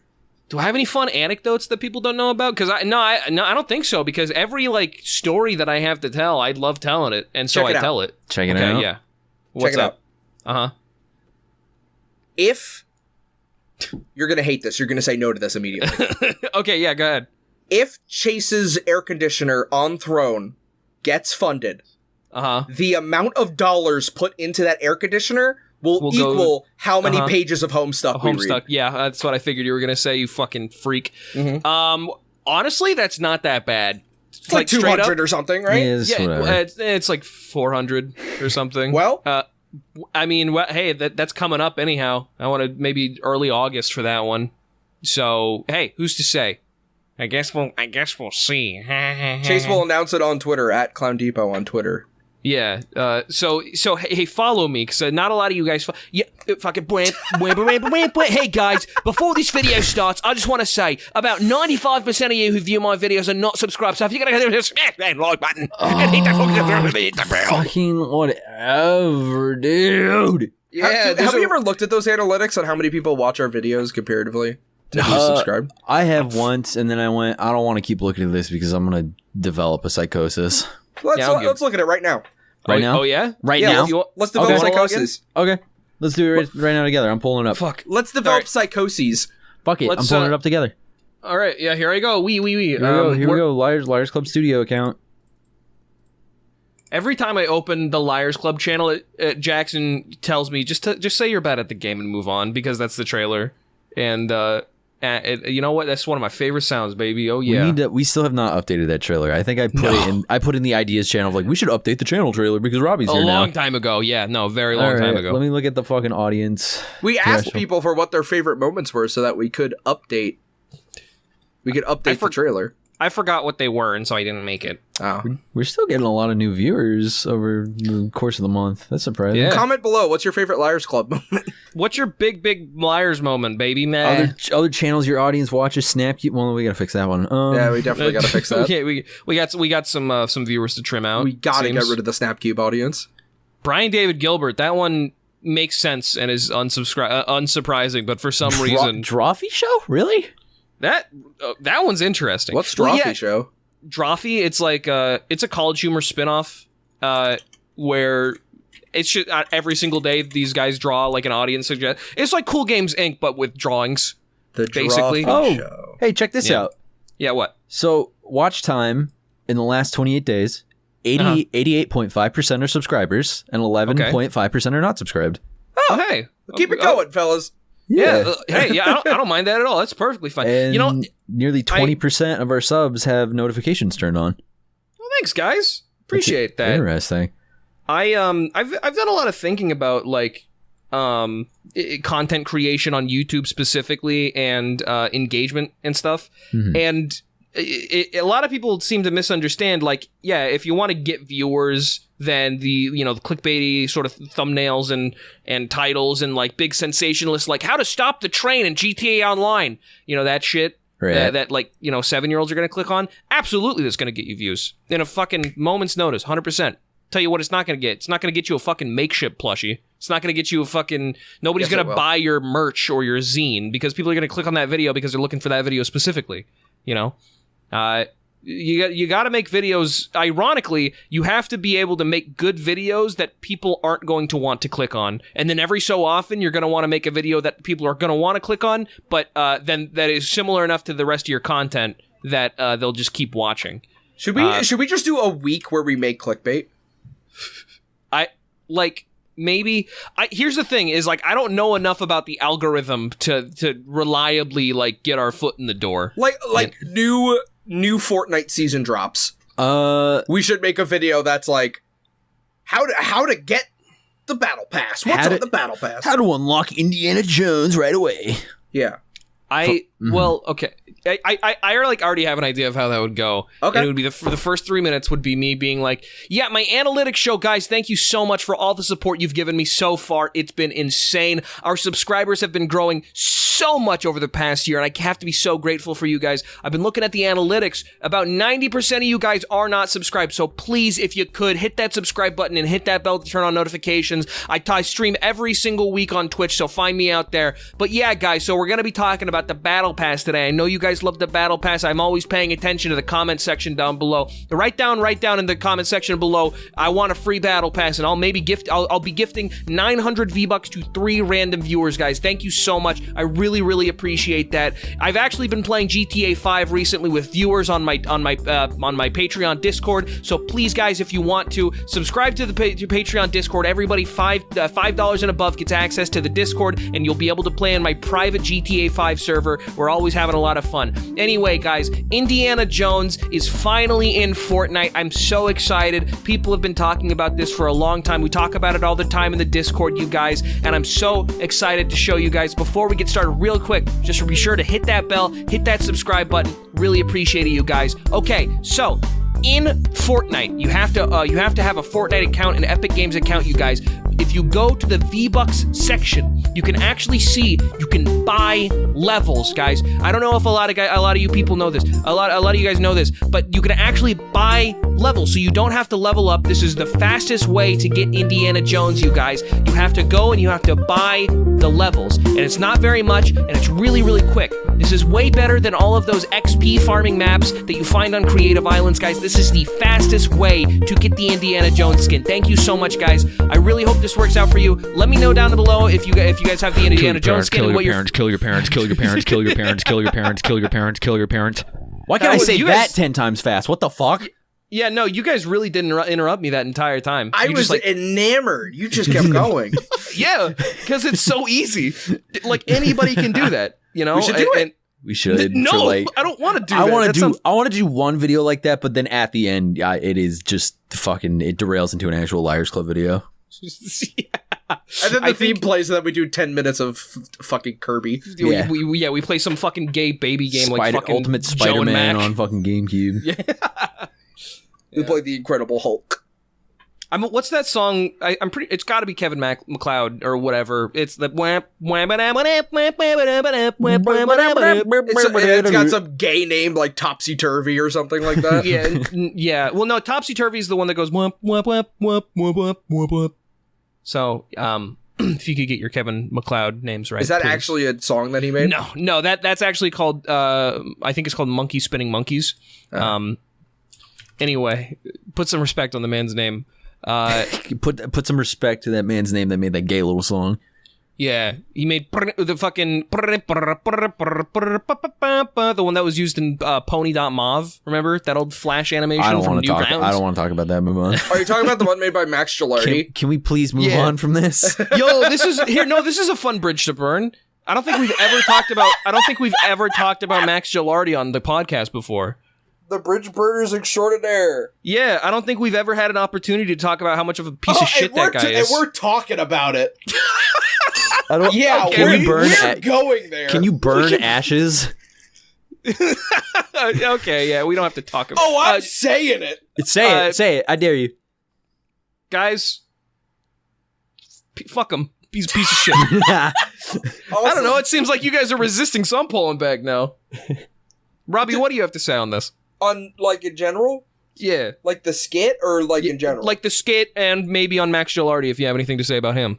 Do I have any fun anecdotes that people don't know about? Because I don't think so. Because every like story that I have to tell, I love telling it, and so I tell it. Check it out. Yeah. What's up? If you're gonna hate this, you're gonna say no to this immediately. Okay, yeah, go ahead. If Chase's air conditioner on throne gets funded, the amount of dollars put into that air conditioner will equal how many pages of Homestuck we read. Yeah, that's what I figured you were gonna say, you fucking freak. Honestly, that's not that bad. It's like 200 or something, right? Yeah, it's like 400 or something. Well, I mean, hey, that's coming up anyhow. I want to maybe early August for that one. So, hey, who's to say? I guess we'll see. Chase will announce it on Twitter at Clown Depot on Twitter. Yeah. So hey, follow me, because not a lot of you guys. Fucking. Hey guys, before this video starts, I just want to say about 95% of you who view my videos are not subscribed. So if you're gonna hit smash that like button and hit the bell. Fucking whatever, dude. Yeah. Have you ever looked at those analytics on how many people watch our videos comparatively to who's subscribed? I have once, and then I went, I don't want to keep looking at this because I'm gonna develop a psychosis. Let's look at it right now. Right now? Oh, yeah? Right now? Let's develop psychosis. Okay. Let's do it right now together. I'm pulling it up. Fuck. Let's develop psychoses. Fuck it. I'm pulling it up together. All right. Yeah, here I go. Here we go. Liars Club Studio account. Every time I open the Liars Club channel, Jackson tells me, just say you're bad at the game and move on, because that's the trailer. And, you know what? That's one of my favorite sounds, baby. Oh yeah. We still have not updated that trailer. I think I put in the ideas channel of like, we should update the channel trailer because Robbie's here now. A long time ago. Yeah, no, very long time ago. Let me look at the fucking audience. We asked people for what their favorite moments were so that we could update. The trailer. I forgot what they were, and so I didn't make it. Oh. We're still getting a lot of new viewers over the course of the month. That's surprising. Yeah. Comment below. What's your favorite Liars Club moment? What's your big liars moment, baby? Nah. Other channels your audience watches, Snap. Well, we gotta fix that one. Yeah, we definitely got to fix that. Okay, we got some viewers to trim out. We got to seems. get rid of the Snapcube audience. Brian David Gilbert. That one makes sense and is unsurprising, but for some reason, Drawfee show, really? that one's interesting. What's Well, Drawfee yeah, show? Drawfee, it's like it's a College Humor spinoff where it's just, every single day these guys draw like an audience suggest. It's like Cool Games Inc. but with drawings. The basically. Drawfee show. Hey, check this out. Yeah, what? So, watch time in the last 28 days, 88.5% are subscribers and 11.5% are not subscribed. Oh, hey, Keep it going, fellas. Yeah, hey, yeah, I don't mind that at all. That's perfectly fine. And You know, nearly 20% of our subs have notifications turned on. well, thanks, guys. Appreciate that. Interesting. I've done a lot of thinking about like content creation on YouTube specifically and engagement and stuff. Mhm. And a lot of people seem to misunderstand. Like, yeah, if you want to get viewers, then the clickbaity sort of thumbnails and titles and like big sensationalists like how to stop the train in GTA Online, that shit. Right. That 7-year-olds are going to click on. Absolutely, that's going to get you views in a fucking moment's notice. 100%. Tell you what, it's not going to get. It's not going to get you a fucking makeshift plushie. It's not going to get you a fucking. Nobody's Yes, going to buy your merch or your zine because people are going to click on that video because they're looking for that video specifically. You got to make videos. Ironically, you have to be able to make good videos that people aren't going to want to click on, and then every so often you're going to want to make a video that people are going to want to click on, but then that is similar enough to the rest of your content that they'll just keep watching. Should we just do a week where we make clickbait? Maybe. Here's the thing: is like I don't know enough about the algorithm to reliably like get our foot in the door. New Fortnite season drops. We We should make a video that's like how to get the battle pass. What's on the battle pass? How to unlock Indiana Jones right away. Yeah. Well, okay. I already have an idea of how that would go. Okay. And it would be the first 3 minutes would be me being like, yeah, my analytics show, guys, thank you so much for all the support you've given me so far. It's been insane. Our subscribers have been growing so much over the past year, and I have to be so grateful for you guys. I've been looking at the analytics. About 90% of you guys are not subscribed, so please, if you could, hit that subscribe button and hit that bell to turn on notifications. I stream every single week on Twitch, so find me out there. But yeah, guys, so we're going to be talking about the Battle Pass today. I know you guys love the Battle Pass. I'm always paying attention to the comment section down below. Write down in the comment section below, I want a free Battle Pass, and I'll be gifting 900 V-Bucks to 3 random viewers, guys. Thank you so much. I really, really appreciate that. I've actually been playing GTA 5 recently with viewers on my Patreon Discord, so please, guys, if you want to, subscribe to the Patreon Discord. Everybody $5 and above gets access to the Discord, and you'll be able to play in my private GTA 5 server. We're always having a lot of fun. Anyway, guys, Indiana Jones is finally in Fortnite. I'm so excited. People have been talking about this for a long time. We talk about it all the time in the Discord, you guys, and I'm so excited to show you guys. Before we get started, real quick, just be sure to hit that bell, hit that subscribe button. Really appreciate it, you guys. Okay, so in Fortnite, you have to have a Fortnite account, an Epic Games account, you guys. If you go to the V-Bucks section, you can actually see you can buy levels, guys. I don't know if a lot of you people know this. A lot of you guys know this, but you can actually buy levels, so you don't have to level up. This is the fastest way to get Indiana Jones, you guys. You have to go and you have to buy the levels, and it's not very much, and it's really, really quick. This is way better than all of those XP farming maps that you find on Creative Islands, guys. This is the fastest way to get the Indiana Jones skin. Thank you so much, guys. I really hope this works out for you. Let me know down below if you guys have the Indiana Jones skin and what your parents, kill your parents, kill your parents, kill your parents, kill your parents, kill your parents, kill your parents. Why can't I say that 10 times fast? What the fuck? Yeah, no, you guys really didn't interrupt me that entire time. I was enamored. You just kept going. Yeah, because it's so easy. Like, anybody can do that, you know? We should do it. We should. No, I don't want to do that. I want to do one video like that, but then at the end, it is just fucking. It derails into an actual Liars Club video. Yeah. then the theme plays, and then we do 10 minutes of fucking Kirby. Yeah. We play some fucking gay baby game like fucking Ultimate Joe and Spider-Man Mac. on fucking GameCube. Yeah. We play the Incredible Hulk. What's that song? I'm pretty. It's got to be Kevin MacLeod or whatever. It's the. It's got some gay name like Topsy Turvy or something like that. Yeah. Well, no, Topsy Turvy is the one that goes whap whap whap whap whap whap whap whap. So, if you could get your Kevin MacLeod names right, Is that please. actually a song that he made? No. That's actually called. I think it's called Monkey Spinning Monkeys. Anyway, put some respect on the man's name. Put some respect to that man's name that made that gay little song. Yeah, he made the fucking the one that was used in Pony.mov. Remember that old Flash animation from Newgrounds? I don't want to talk about that. Move on. Are you talking about the one made by Max Gilardi? Can we please move on from this? Yo, this is a fun bridge to burn. I don't think we've ever talked about Max Gilardi on the podcast before. The Bridge Burners Extraordinaire. Yeah, I don't think we've ever had an opportunity to talk about how much of a piece of shit that guy is. And we're talking about it. Yeah, okay, we're going there. Can you burn ashes? Okay, yeah, we don't have to talk about. Oh, I'm saying it. Say it. I dare you, guys. Fuck him. He's a piece of shit. I don't know. It seems like you guys are resisting, so I'm pulling back now. Robbie, what do you have to say on this? On, like, in general? Yeah. Like the skit or, like, in general? Like the skit and maybe on Max Gilardi if you have anything to say about him.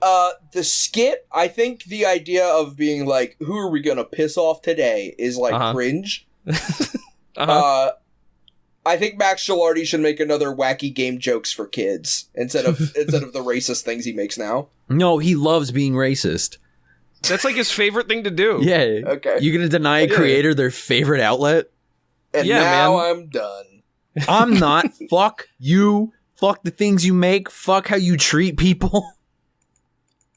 The skit, I think the idea of being like, who are we gonna piss off today is, like, cringe. I think Max Gilardi should make another wacky game jokes for kids instead of the racist things he makes now. No, he loves being racist. That's like his favorite thing to do. Yeah. Okay. You're gonna deny a creator their favorite outlet? And now I'm done. I'm not. Fuck you. Fuck the things you make. Fuck how you treat people.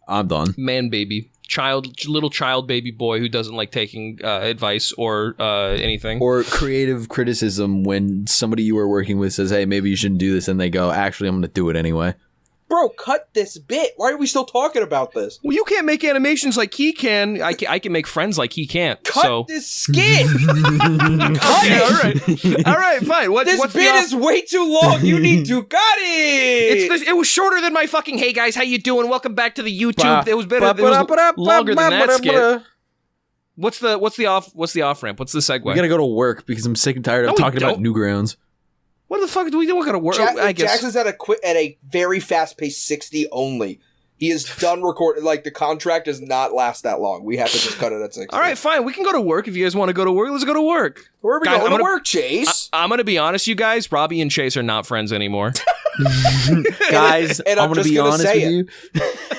I'm done. Man baby. Little child baby boy who doesn't like taking advice or anything. Or creative criticism when somebody you were working with says, hey, maybe you shouldn't do this, and they go, actually, I'm gonna do it anyway. Bro, cut this bit. Why are we still talking about this? Well, you can't make animations like he can. I can make friends like he can't. Cut this skit. Okay, all right, fine. This bit is way too long. You need to cut it. It was shorter than my fucking. Hey guys, how you doing? Welcome back to the YouTube. It was better. It was longer than that skit. What's the off ramp? What's the segue? We gotta go to work because I'm sick and tired of talking about Newgrounds. What the fuck do we do? We're gonna work. I guess Jackson's at a very fast-paced 60 only. He is done recording. Like, the contract does not last that long. We have to just cut it at 60. All right, fine. We can go to work if you guys want to go to work. Let's go to work. Where are we going to work, Chase? I'm gonna be honest, you guys. Robbie and Chase are not friends anymore. Guys, and I'm gonna be honest with you.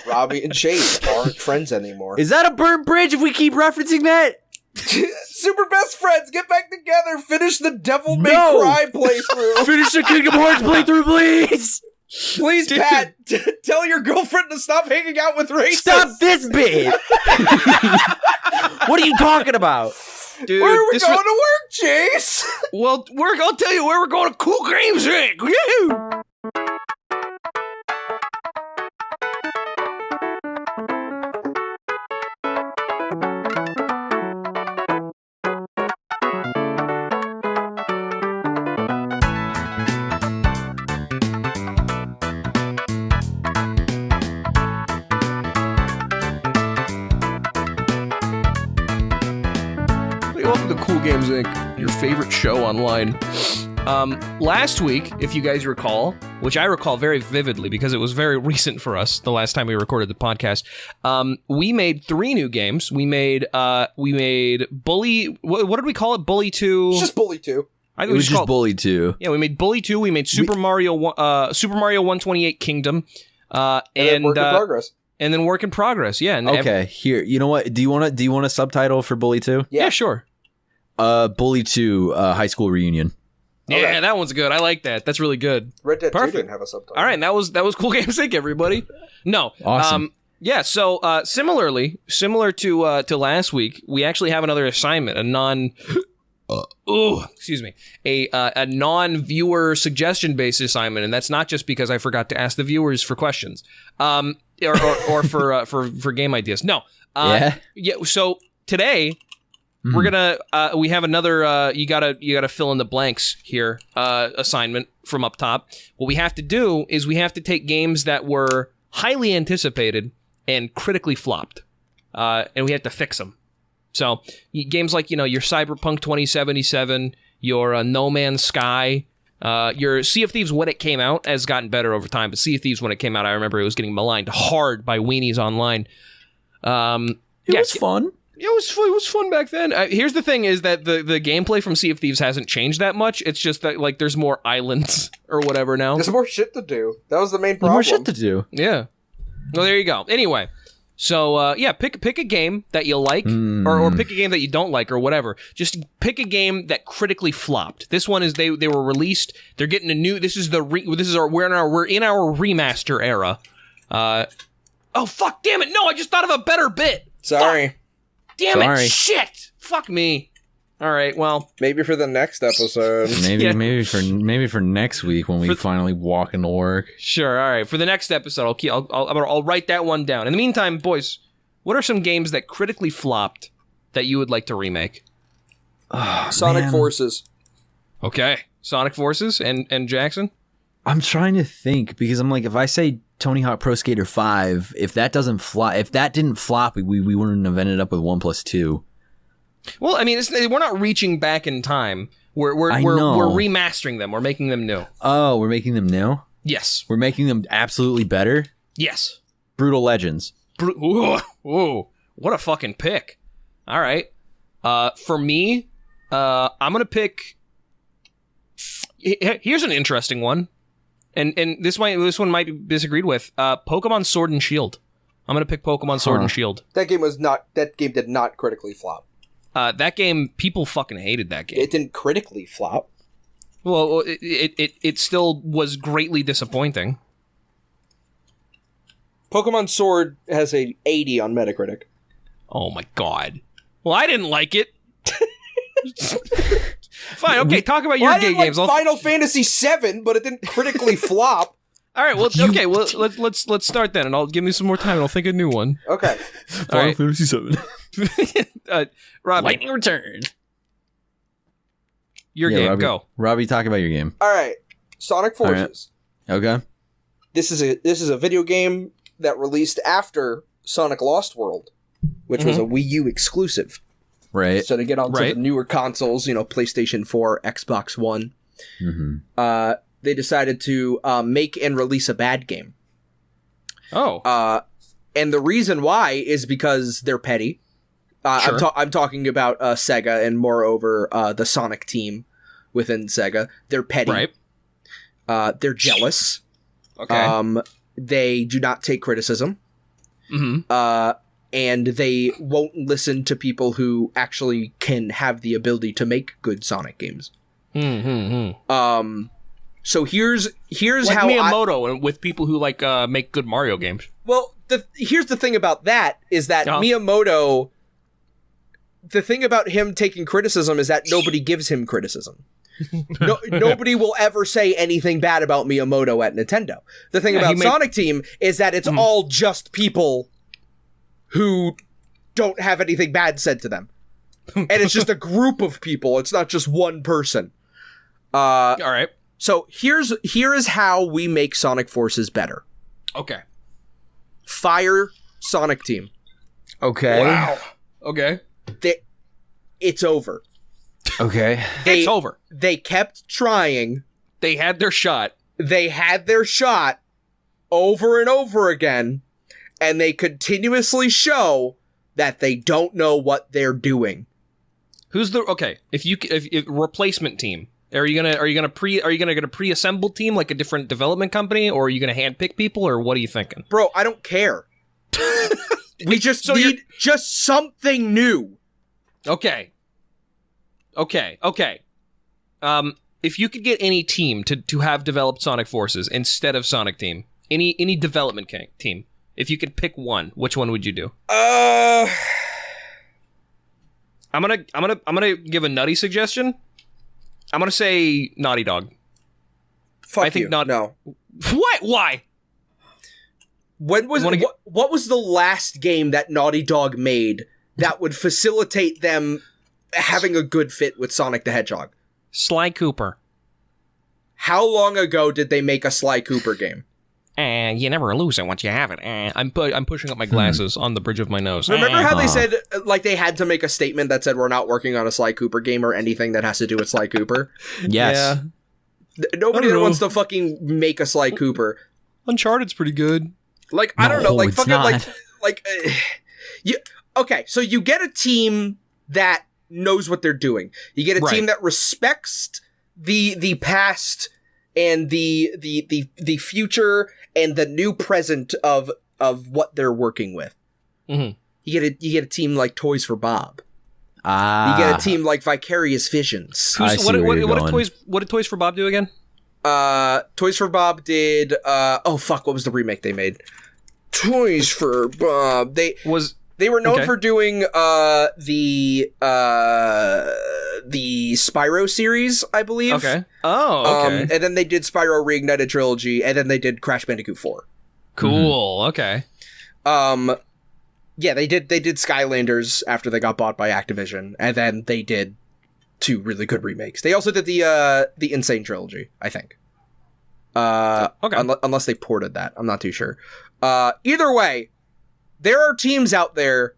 Robbie and Chase aren't friends anymore. Is that a burnt bridge if we keep referencing that? Super best friends, get back together, finish the Devil May Cry playthrough. Finish the Kingdom Hearts playthrough, please. Please, dude. Pat, tell your girlfriend to stop hanging out with racists. Stop this bit. What are you talking about? Dude, where are we going to work, Chase? Well, I'll tell you where we're going to Cool Games Inc. Woo! Welcome to Cool Games Inc., your favorite show online. Last week, if you guys recall, which I recall very vividly because it was very recent for us, the last time we recorded the podcast, we made 3 new games. We made Bully. What did we call it? Bully 2. It's just Bully 2. I think it was just Bully 2. Yeah, we made Bully 2. We made Super Mario 128 Kingdom, and Work in Progress. And then Work in Progress. Yeah. And okay. Here, you know what? Do you want a subtitle for Bully 2? Yeah, sure. Bully 2, High School Reunion. Yeah, that one's good. I like that. That's really good. Red Dead 2 didn't have a subtitle. All right, that was Cool Games Inc., everybody. No. Awesome. Yeah, so similar to last week, we actually have another assignment, a excuse me, a non-viewer suggestion-based assignment, and that's not just because I forgot to ask the viewers for questions, or for game ideas. No, yeah. So today we're gonna we have another you gotta fill in the blanks here assignment from up top. What we have to do is we have to take games that were highly anticipated and critically flopped, and we have to fix them. So games like, your Cyberpunk 2077, your No Man's Sky, your Sea of Thieves when it came out has gotten better over time, but Sea of Thieves when it came out, I remember it was getting maligned hard by weenies online. It was fun. It was fun back then. Here's the thing is that the gameplay from Sea of Thieves hasn't changed that much. It's just that like there's more islands or whatever now. There's more shit to do. That was the main problem. More shit to do. Yeah. Well, there you go. Anyway. So, pick a game that you like, or pick a game that you don't like, or whatever. Just pick a game that critically flopped. This one is they were released. They're getting a new. This is we're in our remaster era. Oh fuck! Damn it! No, I just thought of a better bit. Sorry. Fuck. Damn it! Shit! Fuck me. All right. Well, maybe for the next episode. Maybe for next week when we finally walk into work. Sure. All right. For the next episode, I'll write that one down. In the meantime, boys, what are some games that critically flopped that you would like to remake? Sonic Forces. Okay. Sonic Forces and Jackson? I'm trying to think because I'm like, if I say Tony Hawk Pro Skater 5, if that didn't flop, we wouldn't have ended up with 1+2. Well, I mean, we're not reaching back in time. We're remastering them. We're making them new. Oh, we're making them new? Yes. We're making them absolutely better? Yes. Brutal Legends. Ooh, what a fucking pick. All right. For me, I'm going to pick... Here's an interesting one. And this one might be disagreed with. Pokemon Sword and Shield. I'm going to pick Pokemon Sword and Shield. That game did not critically flop. That game, people fucking hated that game. It didn't critically flop. Well, it still was greatly disappointing. Pokemon Sword has a 80 on Metacritic. Oh my god. Well, I didn't like it. Fine, okay, talk about your gay games. Final Fantasy VII, but it didn't critically flop. All right, well, okay, well, let's start then, and I'll give me some more time, and I'll think of a new one. Okay. Final Fantasy VII. Robbie. Lightning Return. Your game, Robbie, go. Robbie, talk about your game. All right. Sonic Forces. All right. Okay. This is a video game that released after Sonic Lost World, which was a Wii U exclusive. Right. So to get onto the newer consoles, PlayStation 4, Xbox One, they decided to make and release a bad game. Oh. And the reason why is because they're petty. Sure. I'm talking about Sega and moreover the Sonic team within Sega. They're petty. Right. They're jealous. Okay. They do not take criticism. Mm-hmm. And they won't listen to people who actually can have the ability to make good Sonic games. Mm-hmm. So here's like how Miyamoto and with people who make good Mario games. Well, here's the thing about that is that Miyamoto. The thing about him taking criticism is that nobody gives him criticism. Nobody will ever say anything bad about Miyamoto at Nintendo. The thing about Sonic Team is that it's all just people who don't have anything bad said to them. And it's just a group of people. It's not just one person. All right. So here is how we make Sonic Forces better. Okay. Fire Sonic Team. Okay. Wow. Okay. It's over. Okay. It's over. They kept trying. They had their shot. They had their shot over and over again, and they continuously show that they don't know what they're doing. Who's the if replacement team? Are you gonna get a pre-assembled team like a different development company, or are you gonna handpick people, or what are you thinking? Bro, I don't care. We just need just something new. Okay. If you could get any team to have developed Sonic Forces instead of Sonic Team, any development team, if you could pick one, which one would you do? I'm gonna give a nutty suggestion. I'm gonna say Naughty Dog. Fuck I think you. not. No. What? Why? When was what was the last game that Naughty Dog made that would facilitate them having a good fit with Sonic the Hedgehog? Sly Cooper. How long ago did they make a Sly Cooper game? You never lose it once you have it. I'm pushing up my glasses on the bridge of my nose. Remember how they said, like, they had to make a statement that said, we're not working on a Sly Cooper game or anything that has to do with Sly Cooper? Yes. Yeah. Nobody that wants to fucking make a Sly Cooper. Uncharted's pretty good. Like, I don't know, like, it's fucking, not. okay, so you get a team that knows what they're doing. You get a team that respects the past and the future and the new present of what they're working with. Mm-hmm. You get a team like Toys for Bob. Ah. You get a team like Vicarious Visions. What did Toys for Bob do again? Toys for Bob did what was the remake they made? Toys for Bob. They were known for doing the Spyro series, I believe. Okay. Oh, okay. And then they did Spyro Reignited Trilogy, and then they did Crash Bandicoot 4. Cool. Okay. Yeah, they did Skylanders after they got bought by Activision, and then they did 2 really good remakes. They also did the Insane Trilogy, I think. Unless they ported that. I'm not too sure. Either way, there are teams out there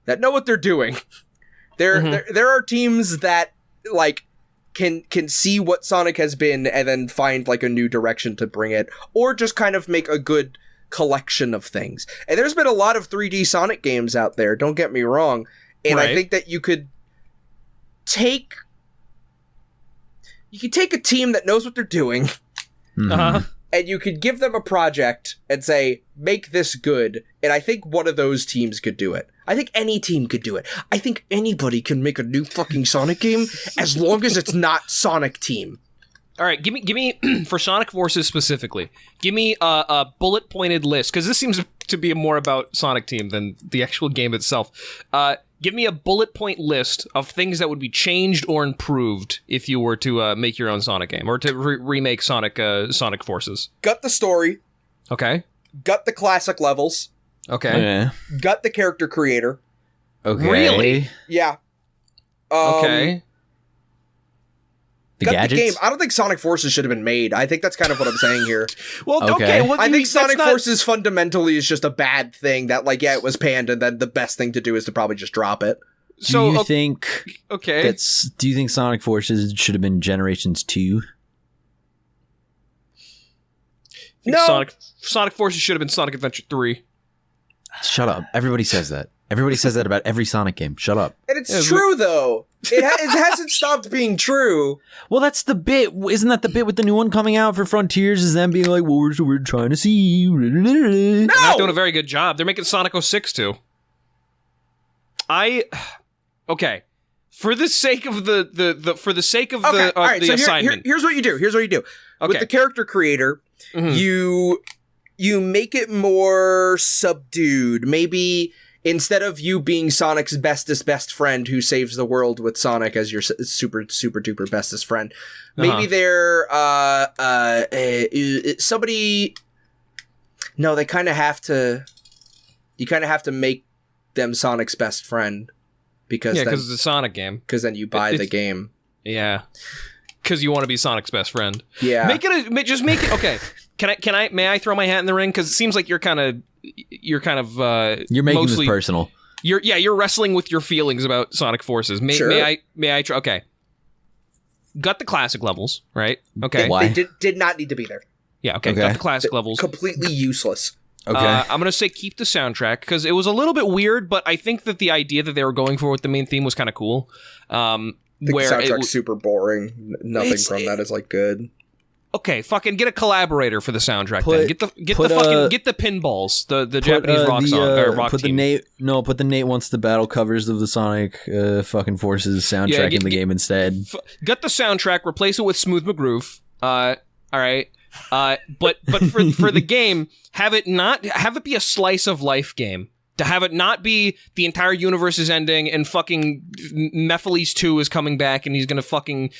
that know what they're doing. There are teams that like can see what Sonic has been and then find like a new direction to bring it, or just kind of make a good collection of things. And there's been a lot of 3D Sonic games out there, don't get me wrong, and I think that you could take a team that knows what they're doing, and you could give them a project and say, make this good, and I think one of those teams could do it. I think any team could do it. I think anybody can make a new fucking Sonic game as long as it's not Sonic Team. All right, give me for Sonic Forces specifically. Give me a bullet pointed list, because this seems to be more about Sonic Team than the actual game itself. Give me a bullet point list of things that would be changed or improved if you were to make your own Sonic game, or to remake Sonic Forces. Gut the story. Okay. Gut the classic levels. Okay. Yeah. Gut the character creator. Okay. Really? Yeah. Okay. The Gut gadgets? the game. I don't think Sonic Forces should have been made. I think that's kind of what I'm saying here. Well, Okay. okay. Well, I think Sonic Forces fundamentally is just a bad thing that, like, yeah, it was panned, and then the best thing to do is to probably just drop it. Do you think okay. do you think Sonic Forces should have been Generations 2? No. Sonic Forces should have been Sonic Adventure 3. Shut up. Everybody says that. Everybody says that about every Sonic game. Shut up. And it's true, though. It hasn't stopped being true. Well, that's the bit. Isn't that the bit with the new one coming out for Frontiers? Is them being like, well, we're trying to see. They're not doing a very good job. They're making Sonic 06 too. Okay. For the sake of the assignment. Here's what you do. Okay. With the character creator, you make it more subdued. Maybe instead of you being Sonic's bestest best friend who saves the world with Sonic as your super super duper bestest friend, maybe they're somebody. No, they kind of have to. You kind of have to make them Sonic's best friend because it's a Sonic game. Because then you buy the game. Yeah, because you want to be Sonic's best friend. Yeah, just make it okay. May I throw my hat in the ring? Because it seems like you're making this personal. You're wrestling with your feelings about Sonic Forces. Sure. May I try? Okay. Got the classic levels, right? Okay. Why? They did not need to be there. Yeah, okay. Got the classic levels. Completely useless. Okay. I'm going to say keep the soundtrack, because it was a little bit weird, but I think that the idea that they were going for with the main theme was kind of cool. The soundtrack's super boring. Nothing from that is like good. Okay, fucking get a collaborator for the soundtrack then. Get the pinballs, the Japanese rock song or rock put team. Put the Nate Wants to Battle covers of the Sonic fucking Forces soundtrack in the game instead. Get the soundtrack, replace it with Smooth McGroove. All right. But for the game, have it be a slice of life game. To have it not be the entire universe is ending and fucking Mephiles 2 is coming back and he's gonna fucking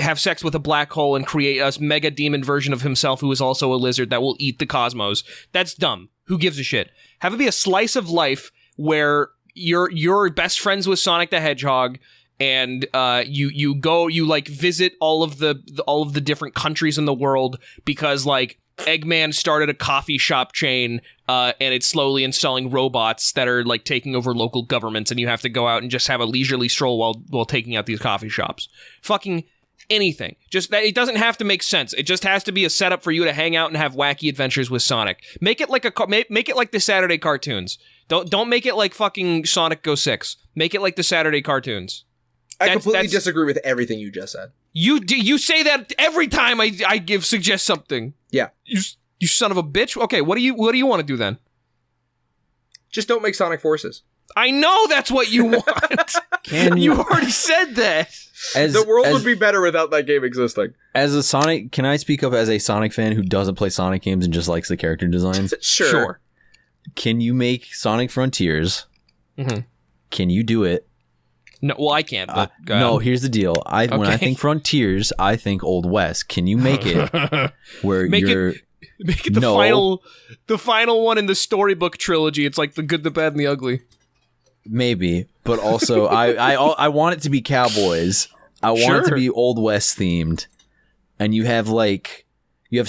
have sex with a black hole and create a mega demon version of himself who is also a lizard that will eat the cosmos. That's dumb. Who gives a shit? Have it be a slice of life where you're best friends with Sonic the Hedgehog and you like visit all of the different countries in the world because like Eggman started a coffee shop chain and it's slowly installing robots that are like taking over local governments and you have to go out and just have a leisurely stroll while taking out these coffee shops. Fucking anything. Just that it doesn't have to make sense. It just has to be a setup for you to hang out and have wacky adventures with Sonic. Make it like the Saturday cartoons. Don't make it like fucking Sonic Go 6. Make it like the Saturday cartoons. I completely disagree with everything you just said. You say that every time I suggest something. Yeah. You son of a bitch. Okay, what do you want to do then? Just don't make Sonic Forces. I know that's what you want. You already said that. The world would be better without that game existing. As a Sonic, can I speak up as a Sonic fan who doesn't play Sonic games and just likes the character designs? Sure. Can you make Sonic Frontiers? Mm-hmm. Can you do it? No, well, I can't. But no, here's the deal. When I think Frontiers, I think Old West. Can you make it where make it the final one in the storybook trilogy? It's like the good, the bad, and the ugly. Maybe, but also I want it to be cowboys. I want it to be Old West themed, and you have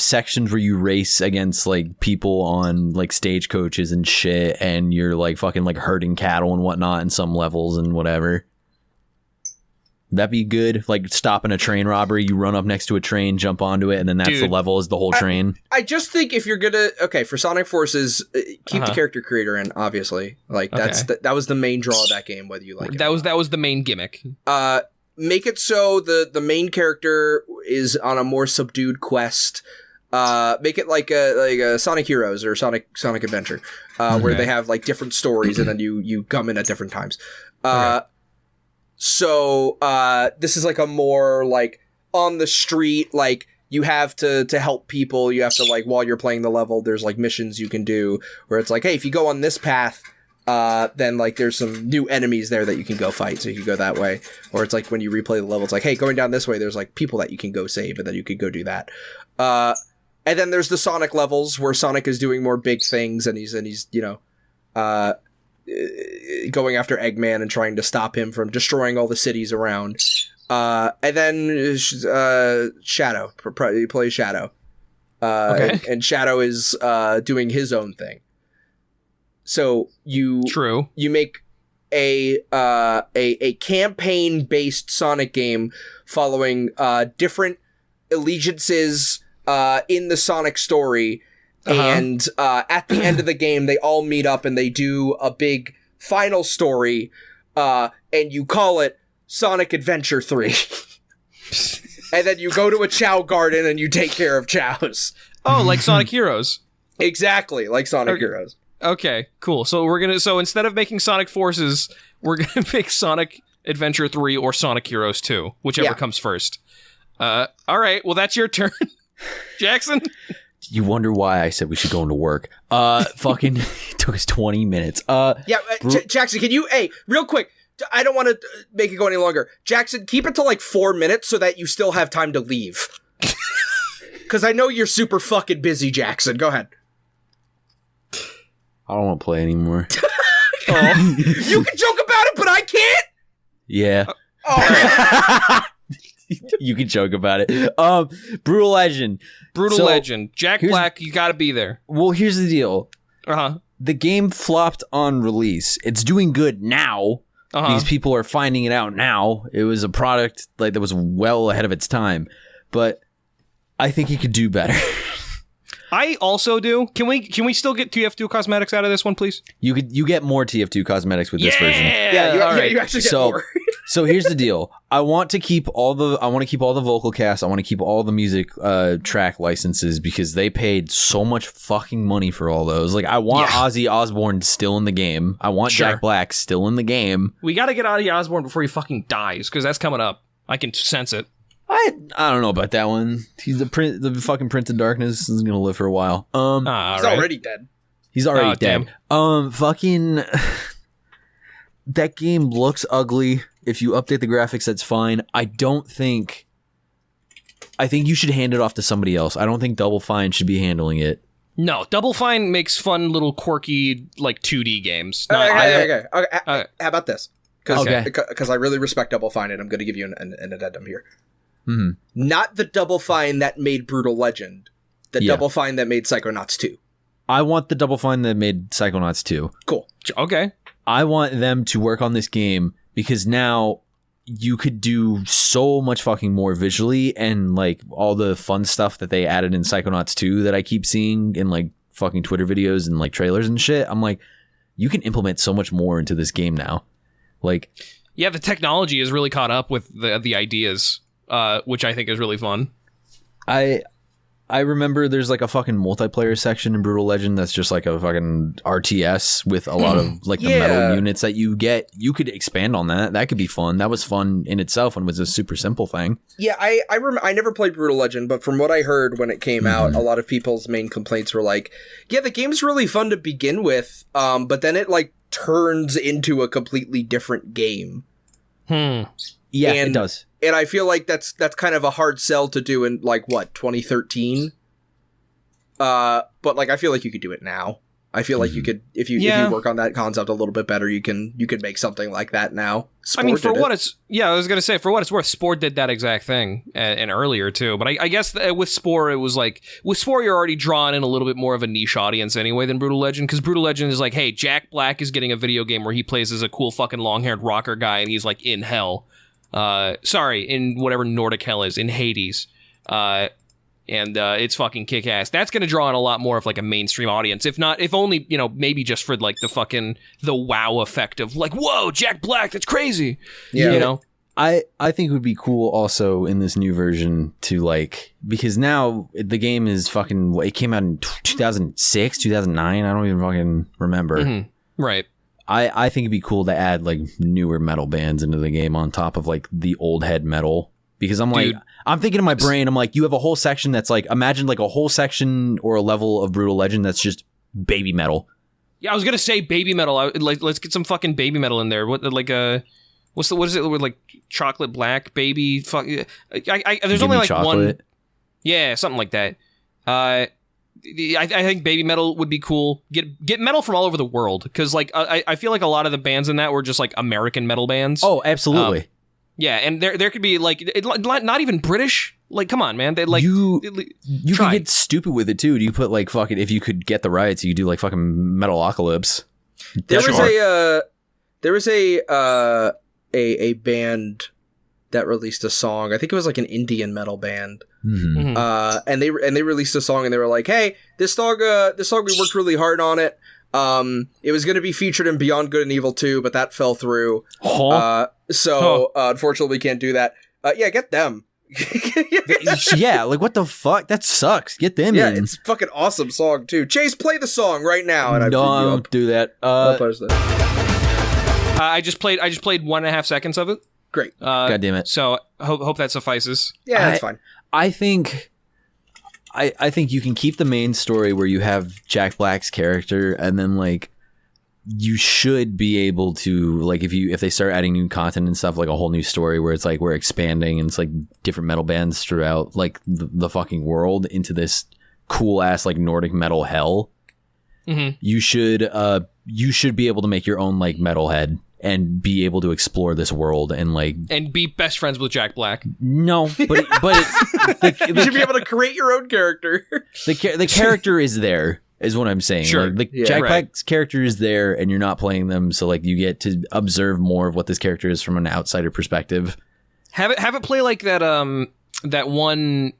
sections where you race against like people on like stagecoaches and shit, and you're like fucking like herding cattle and whatnot in some levels and whatever. That'd be good. Like stopping a train robbery, you run up next to a train, jump onto it, and then that's the level is the whole train. I just think if you're gonna for Sonic Forces, keep the character creator in. Obviously, like that was the main draw of that game. Whether you like it, that was the main gimmick. Make it so the main character is on a more subdued quest. Make it like a Sonic Heroes or Sonic Adventure, where they have like different stories and then you come in at different times. So this is like a more like on the street, like you have to help people. You have to like while you're playing the level, there's like missions you can do where it's like, hey, if you go on this path, then like there's some new enemies there that you can go fight, so you can go that way. Or it's like when you replay the level, it's like, hey, going down this way, there's like people that you can go save, and then you could go do that. And then there's the Sonic levels where Sonic is doing more big things, and he's going after Eggman and trying to stop him from destroying all the cities around. And then Shadow, you play Shadow, and Shadow is doing his own thing. So you make a campaign based Sonic game following different allegiances in the Sonic story. And at the end of the game, they all meet up and they do a big final story, and you call it Sonic Adventure 3. And then you go to a Chow garden and you take care of chows. Oh, like Sonic Heroes. Exactly, like Sonic Heroes. Okay, cool. So instead of making Sonic Forces, we're gonna make Sonic Adventure 3 or Sonic Heroes 2, whichever comes first. All right, well that's your turn, Jackson. You wonder why I said we should go into work. Fucking it took us 20 minutes. Jackson, can you, real quick, I don't want to make it go any longer. Jackson, keep it to like 4 minutes so that you still have time to leave. Because I know you're super fucking busy, Jackson. Go ahead. I don't want to play anymore. You can joke about it, but I can't? Yeah. You can joke about it. Brutal Legend. Legend. Jack Black, you gotta be there. Well, here's the deal. The game flopped on release. It's doing good now. These people are finding it out now. It was a product like that was well ahead of its time. But I think it could do better. I also do. Can we still get TF2 cosmetics out of this one, please? You get more TF2 cosmetics with this version. Yeah, you actually get more. So here's the deal. I want to keep all the vocal cast. I want to keep all the music track licenses because they paid so much fucking money for all those. Like I want Ozzy Osbourne still in the game. I want Jack Black still in the game. We got to get Ozzy Osbourne before he fucking dies because that's coming up. I can sense it. I don't know about that one. He's the fucking Prince of Darkness is gonna live for a while. He's already dead. He's already Oh, dead. Fucking that game looks ugly. If you update the graphics, that's fine. I think you should hand it off to somebody else. I don't think Double Fine should be handling it. No, Double Fine makes fun little quirky like 2D games. Okay. How about this? Okay. Because I really respect Double Fine, and I'm going to give you an addendum here. Mm-hmm. Not the Double Fine that made Brutal Legend. The Double Fine that made Psychonauts 2. I want the Double Fine that made Psychonauts 2. Cool. Okay. I want them to work on this game because now you could do so much fucking more visually, and like all the fun stuff that they added in Psychonauts 2 that I keep seeing in like fucking Twitter videos and like trailers and shit. I'm like, you can implement so much more into this game now. Like, yeah, the technology is really caught up with the ideas, which I think is really fun. I remember there's like a fucking multiplayer section in Brutal Legend that's just like a fucking RTS with a lot of like the metal units that you get. You could expand on that. That could be fun. That was fun in itself and was a super simple thing. Yeah, I never played Brutal Legend, but from what I heard when it came out, a lot of people's main complaints were like, yeah, the game's really fun to begin with, but then it like turns into a completely different game. Yeah, it does. And I feel like that's kind of a hard sell to do in like what, 2013. But like I feel like you could do it now. I feel like you could if you work on that concept a little bit better, you could make something like that now. I mean, for what it's I was gonna say, for what it's worth, Spore did that exact thing and earlier too. But I guess with Spore, it was like with Spore, you're already drawing in a little bit more of a niche audience anyway than Brutal Legend, because Brutal Legend is like, hey, Jack Black is getting a video game where he plays as a cool fucking long-haired rocker guy, and he's like in hell. In whatever Nordic hell is, in Hades. And it's fucking kick-ass. That's gonna draw in a lot more of like a mainstream audience, if only, maybe just for like the wow effect of like, whoa, Jack Black, that's crazy. Yeah. I think it would be cool also in this new version to like, because now the game is fucking, it came out in 2006, 2009, I don't even fucking remember. Mm-hmm. Right. I think it'd be cool to add like newer metal bands into the game on top of like the old head metal, because I'm like, I'm thinking in my brain, I'm like, you have a whole section that's like, imagine like a whole section or a level of Brutal Legend that's just baby metal. Yeah, I was gonna say baby metal. Let's get some fucking baby metal in there. What is it with like chocolate black baby? Fuck. There's only like chocolate. one. Yeah, something like that. I think baby metal would be cool. Get metal from all over the world, because like I feel like a lot of the bands in that were just like American metal bands. Oh, absolutely. Yeah, and there could be like not even British. Like, come on, man. They like you can get stupid with it too. You put like fucking, if you could get the rights, you could do like fucking Metalocalypse. There was a band that released a song. I think it was like an Indian metal band. Mm-hmm. And they released a song, and they were like, "Hey, this song we worked really hard on it. It was going to be featured in Beyond Good and Evil 2, but that fell through. Unfortunately, we can't do that. Yeah, get them. Yeah, like what the fuck? That sucks. Get them in. Yeah, it's a fucking awesome song too. Chase, play the song right now, and don't do that. I'll post that. I just played 1.5 seconds of it. Great. God damn it. So hope that suffices. Yeah, that's fine. I think you can keep the main story where you have Jack Black's character, and then like you should be able to, like, if they start adding new content and stuff, like a whole new story where it's like we're expanding and it's like different metal bands throughout like the fucking world into this cool ass like Nordic metal hell. Mm-hmm. You should be able to make your own like metalhead and be able to explore this world and be best friends with Jack Black. No, but you should be able to create your own character. The character is there, is what I'm saying. Sure. Like, Jack Black's character is there, and you're not playing them, so like you get to observe more of what this character is from an outsider perspective. Have it play like that one.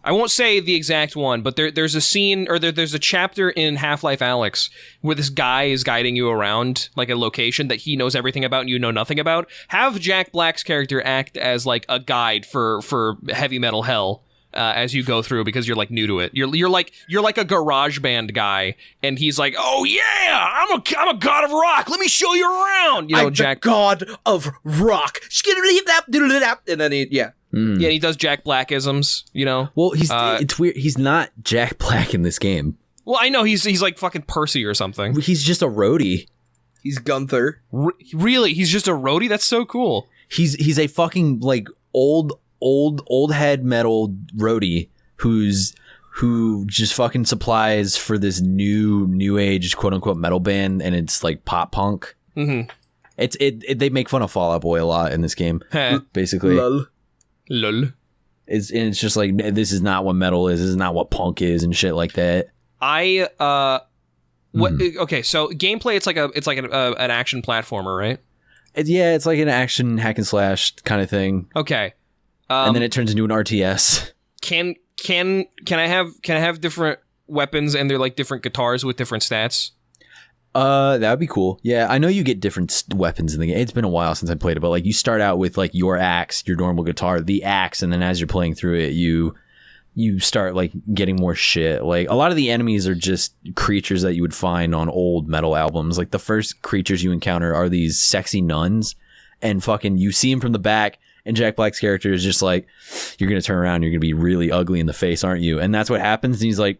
I won't say the exact one, but there's a scene, or there's a chapter in Half-Life Alyx where this guy is guiding you around like a location that he knows everything about and you know nothing about. Have Jack Black's character act as like a guide for heavy metal hell as you go through, because you're like new to it. You're like a garage band guy, and he's like, "Oh yeah, I'm a god of rock. Let me show you around." You know, I'm Jack, the god of rock. And then Yeah, and he does Jack Blackisms, you know. Well, it's weird. He's not Jack Black in this game. Well, I know he's like fucking Percy or something. He's just a roadie. He's Gunther. Really? He's just a roadie? That's so cool. He's a fucking like old head metal roadie who just fucking supplies for this new age quote unquote metal band, and it's like pop punk. Mm-hmm. They make fun of Fall Out Boy a lot in this game, basically. Lol. It's just like, this is not what metal is. This is not what punk is, and shit like that. Okay, so gameplay, it's like an action platformer, right? It's like an action hack and slash kind of thing. Okay. And then it turns into an RTS. Can I have different weapons and they're like different guitars with different stats? That would be cool. Yeah, I know you get different weapons in the game. It's been a while since I played it, but like you start out with like your axe, your normal guitar, the axe, and then as you're playing through it, you start like getting more shit. Like a lot of the enemies are just creatures that you would find on old metal albums. Like the first creatures you encounter are these sexy nuns, and fucking you see them from the back, and Jack Black's character is just like, you're gonna turn around, you're gonna be really ugly in the face, aren't you? And that's what happens. And he's like,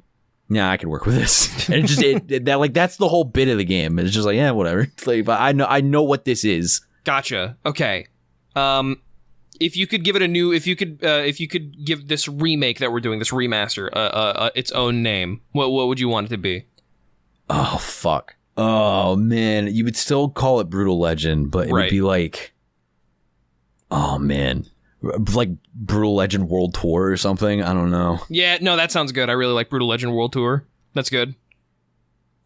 yeah, I can work with this. And that's the whole bit of the game. It's just like, yeah, whatever. Like, but I know what this is. Gotcha. Okay. If you could give it if you could give this remake that we're doing, this remaster, its own name, what would you want it to be? Oh fuck. Oh man, you would still call it Brutal Legend, but it would be like, oh man, like Brutal Legend World Tour or something. I don't know. Yeah, no, that sounds good. I really like Brutal Legend World Tour. That's good.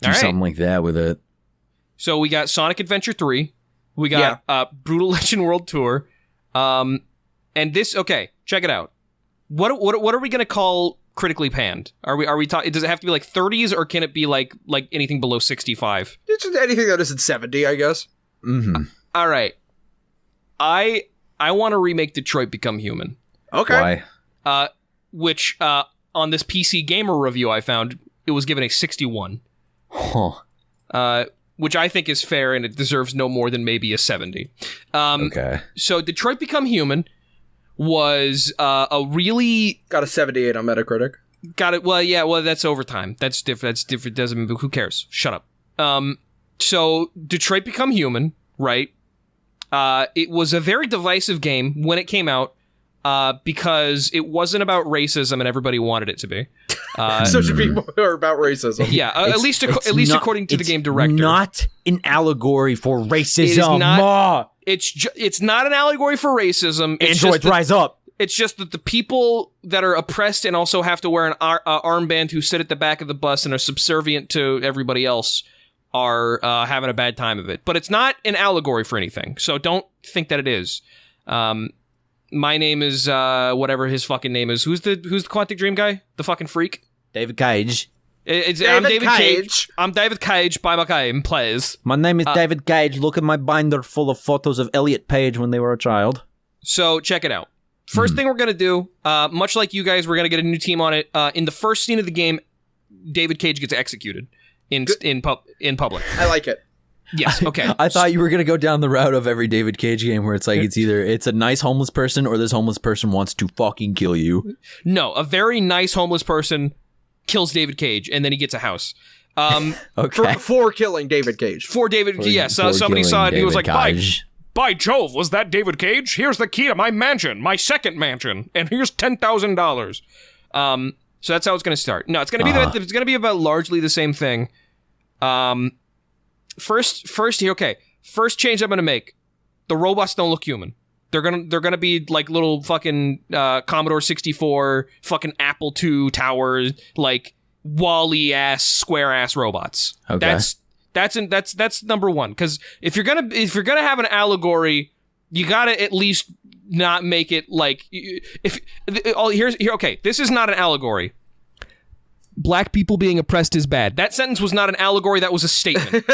Do something like that with it. So we got Sonic Adventure 3. We got Brutal Legend World Tour. And this, okay, check it out. What are we gonna call critically panned? Are we talking? Does it have to be like 30s, or can it be like anything below 65? It's just anything that isn't 70, I guess. Mm-hmm. All right. I want to remake Detroit Become Human. Okay. Why? Which on this PC Gamer review I found, it was given a 61. Huh. Which I think is fair, and it deserves no more than maybe a 70. Okay. So Detroit Become Human was a really... Got a 78 on Metacritic. Got it. Well, yeah, well, that's overtime. That's different. That's different. Doesn't... Who cares? Shut up. So Detroit Become Human, right? It was a very divisive game when it came out, because it wasn't about racism and everybody wanted it to be. So it should be more about racism. Yeah, at least according to the game director. Not an allegory for racism. It's not an allegory for racism. Androids rise up. It's just that the people that are oppressed and also have to wear an armband, who sit at the back of the bus and are subservient to everybody else, are having a bad time of it. But it's not an allegory for anything, so don't think that it is. My name is whatever his fucking name is. Who's the Quantic Dream guy? The fucking freak? David Cage. I'm David Cage. I'm David Cage by my game, please. My name is David Cage. Look at my binder full of photos of Elliot Page when they were a child. So check it out. First thing we're going to do, much like you guys, we're going to get a new team on it. In the first scene of the game, David Cage gets executed in public. I like it. Yes, okay. I thought you were going to go down the route of every David Cage game where it's like, it's a nice homeless person, or this homeless person wants to fucking kill you. No, a very nice homeless person kills David Cage, and then he gets a house. Okay. For killing David Cage. Somebody saw it, and he was like, by Jove, was that David Cage? Here's the key to my mansion, my second mansion, and here's $10,000. So that's how it's going to start. No, it's going to be about largely the same thing. First change I'm gonna make. The robots don't look human. They're gonna be like little fucking Commodore 64 fucking Apple II towers, like Wall-E ass square ass robots. Okay. That's number one. Because if you're gonna have an allegory, you gotta at least not make it like okay. This is not an allegory. Black people being oppressed is bad. That sentence was not an allegory, that was a statement.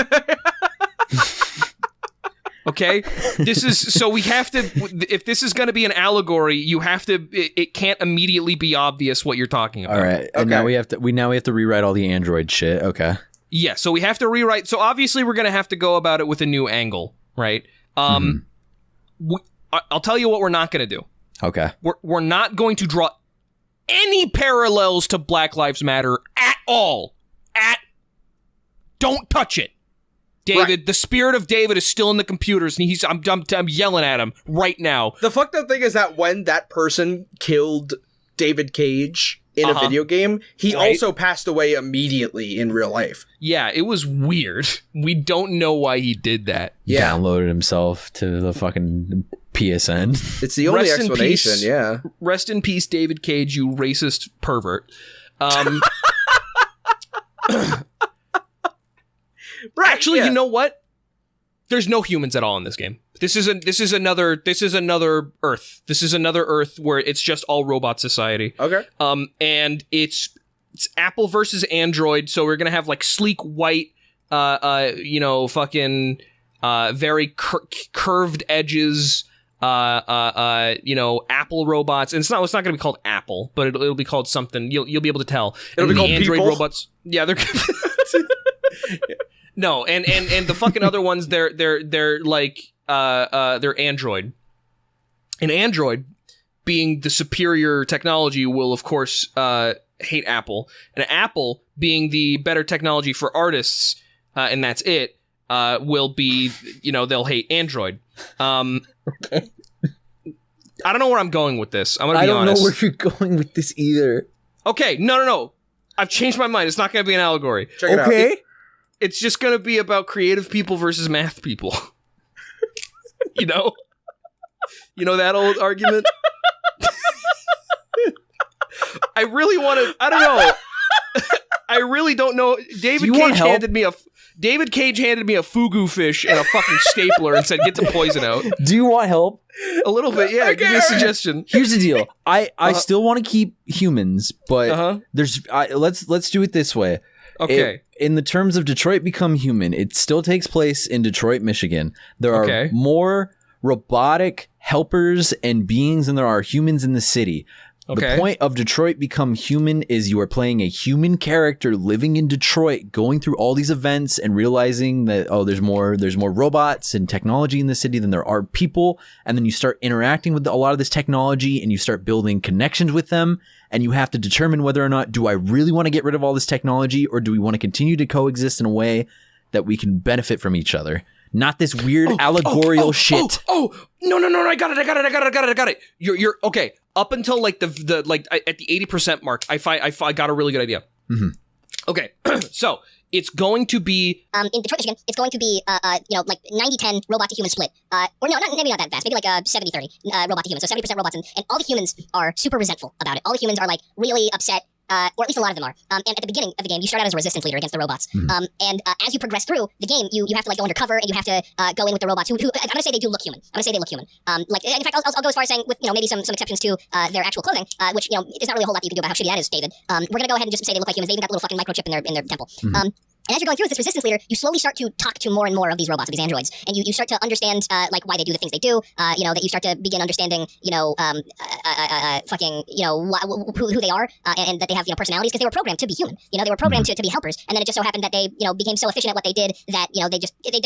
Okay? We have to, if this is going to be an allegory, you have to, it can't immediately be obvious what you're talking about. All right. And now we have to rewrite all the Android shit. Okay. Yeah, so we have to rewrite. So obviously we're going to have to go about it with a new angle, right? I'll tell you what we're not going to do. Okay. We're not going to draw any parallels to Black Lives Matter at all. Don't touch it. David, the spirit of David is still in the computers, and I'm yelling at him right now. The fucked up thing is that when that person killed David Cage in a video game, he also passed away immediately in real life. Yeah, it was weird. We don't know why he did that. Yeah. Downloaded himself to the fucking PSN. It's the only Rest in explanation, peace. yeah. Rest in peace, David Cage, you racist pervert. Right, Actually, yeah. you know what? There's no humans at all in this game. This is another Earth. This is another Earth where it's just all robot society. Okay. And it's Apple versus Android, so we're gonna have like sleek white, fucking very curved edges, Apple robots. And it's not gonna be called Apple, but it'll be called something. You'll be able to tell. It'll be called Android people? robots. Yeah, they're. No, and the fucking other ones, they're like they're Android. And Android, being the superior technology, will of course hate Apple. And Apple, being the better technology for artists, and that's it, will be, they'll hate Android. Okay. I don't know where I'm going with this. I'm gonna be honest. I don't know where you're going with this either. Okay, no. I've changed my mind. It's not gonna be an allegory. Check it out. It's just going to be about creative people versus math people. You know that old argument? I really want to... I don't know. I really don't know. David Cage handed me a fugu fish and a fucking stapler and said, get the poison out. Do you want help? A little bit, yeah. Give me a suggestion. Here's the deal. I still want to keep humans, but let's do it this way. Okay. In the terms of Detroit Become Human, it still takes place in Detroit, Michigan. There are more robotic helpers and beings than there are humans in the city. Okay. The point of Detroit Become Human is you are playing a human character living in Detroit, going through all these events and realizing that, there's more robots and technology in the city than there are people. And then you start interacting with a lot of this technology and you start building connections with them. And you have to determine whether or not, do I really want to get rid of all this technology, or do we want to continue to coexist in a way that we can benefit from each other? Not this weird allegorical shit. No, I got it. You're okay. Up until like at the 80% mark, I got a really good idea. Mm-hmm. Okay, so it's going to be in Detroit, Michigan. It's going to be like 90-10 robot to human split. Or no, maybe not that fast. Maybe like 70-30 robot to human. So 70% robots, and all the humans are super resentful about it. All the humans are like really upset. Or at least a lot of them are. And at the beginning of the game, you start out as a resistance leader against the robots. Mm-hmm. And as you progress through the game, you have to like go undercover and you have to go in with the robots who I'm gonna say they do look human. In fact, I'll go as far as saying with maybe some exceptions to their actual clothing, which there's not really a whole lot that you can do about how shitty that is, David. We're gonna go ahead and just say they look like humans. They even got the little fucking microchip in their temple. Mm-hmm. And as you're going through as this resistance leader, you slowly start to talk to more and more of these robots, of these androids, and you start to understand like why they do the things they do. That you start to begin understanding, who they are, and that they have personalities because they were programmed to be human. They were programmed to be helpers, and then it just so happened that they became so efficient at what they did that they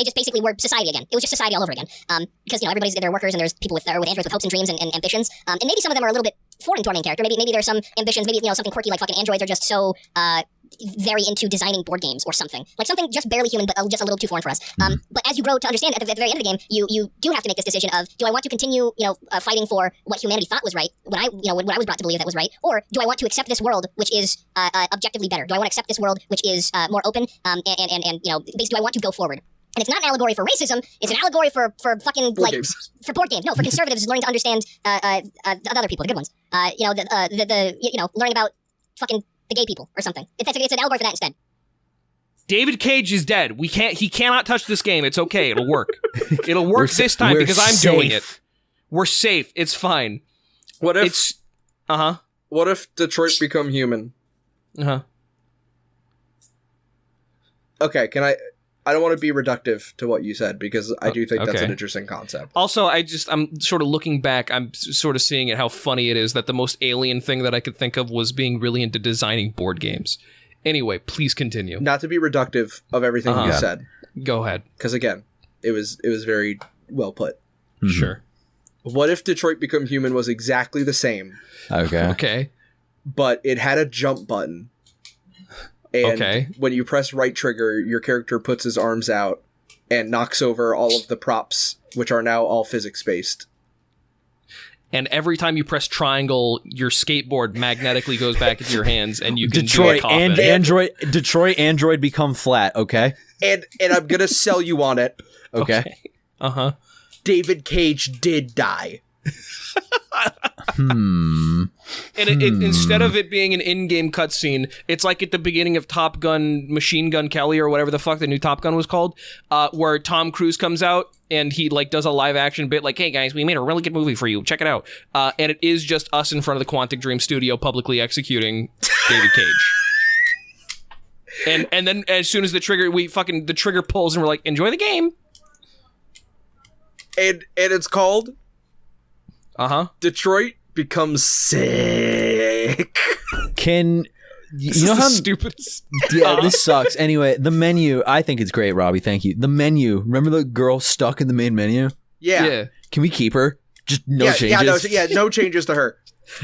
just basically were society again. It was just society all over again. Because everybody's there are workers and there's people with androids with hopes and dreams and ambitions. And maybe some of them are a little bit foreign to our main character. Maybe there's some ambitions. Maybe something quirky like fucking androids are just so very into designing board games or something just barely human but just a little too foreign for us. But as you grow to understand at the very end of the game, you do have to make this decision of, do I want to continue fighting for what humanity thought was right when I was brought to believe that was right, or do I want to accept this world which is objectively better? Do I want to accept this world which is more open and basically do I want to go forward? And it's not an allegory for racism. It's an allegory for fucking board games. For board games. No, for conservatives learning to understand other people, the good ones. Learning about fucking the gay people or something. It's an allegory for that instead. David Cage is dead. He cannot touch this game. It's okay. It'll work. It'll work this time because I'm doing it. We're safe. It's fine. What if What if Detroit Become Human? Okay, I don't want to be reductive to what you said because I do think that's an interesting concept. Also, I'm sort of looking back, I'm sort of seeing how funny it is that the most alien thing that I could think of was being really into designing board games. Anyway, please continue. Not to be reductive of everything you said. Go ahead. Because again, it was very well put. Mm-hmm. Sure. What if Detroit Become Human was exactly the same? Okay. Okay. But it had a jump button. And when you press right trigger, your character puts his arms out and knocks over all of the props, which are now all physics-based. And every time you press triangle, your skateboard magnetically goes back into your hands, and you can Detroit do a and coffin. Detroit Android become flat. Okay. And I'm gonna sell you on it. Okay. Uh-huh. David Cage did die. And instead of it being an in-game cutscene, it's like at the beginning of Top Gun Machine Gun Kelly or whatever the fuck the new Top Gun was called, where Tom Cruise comes out and he like does a live action bit like, hey guys, we made a really good movie for you. Check it out. And it is just us in front of the Quantic Dream studio publicly executing David Cage. And then as soon as the trigger pulls and we're like, enjoy the game. And it's called Detroit Becomes Sick. Can This you know is how the stupidest. Yeah, this sucks. Anyway, the menu, I think it's great, Robbie. Thank you. The menu. Remember the girl stuck in the main menu? Yeah. Can we keep her? Just no changes. No changes to her.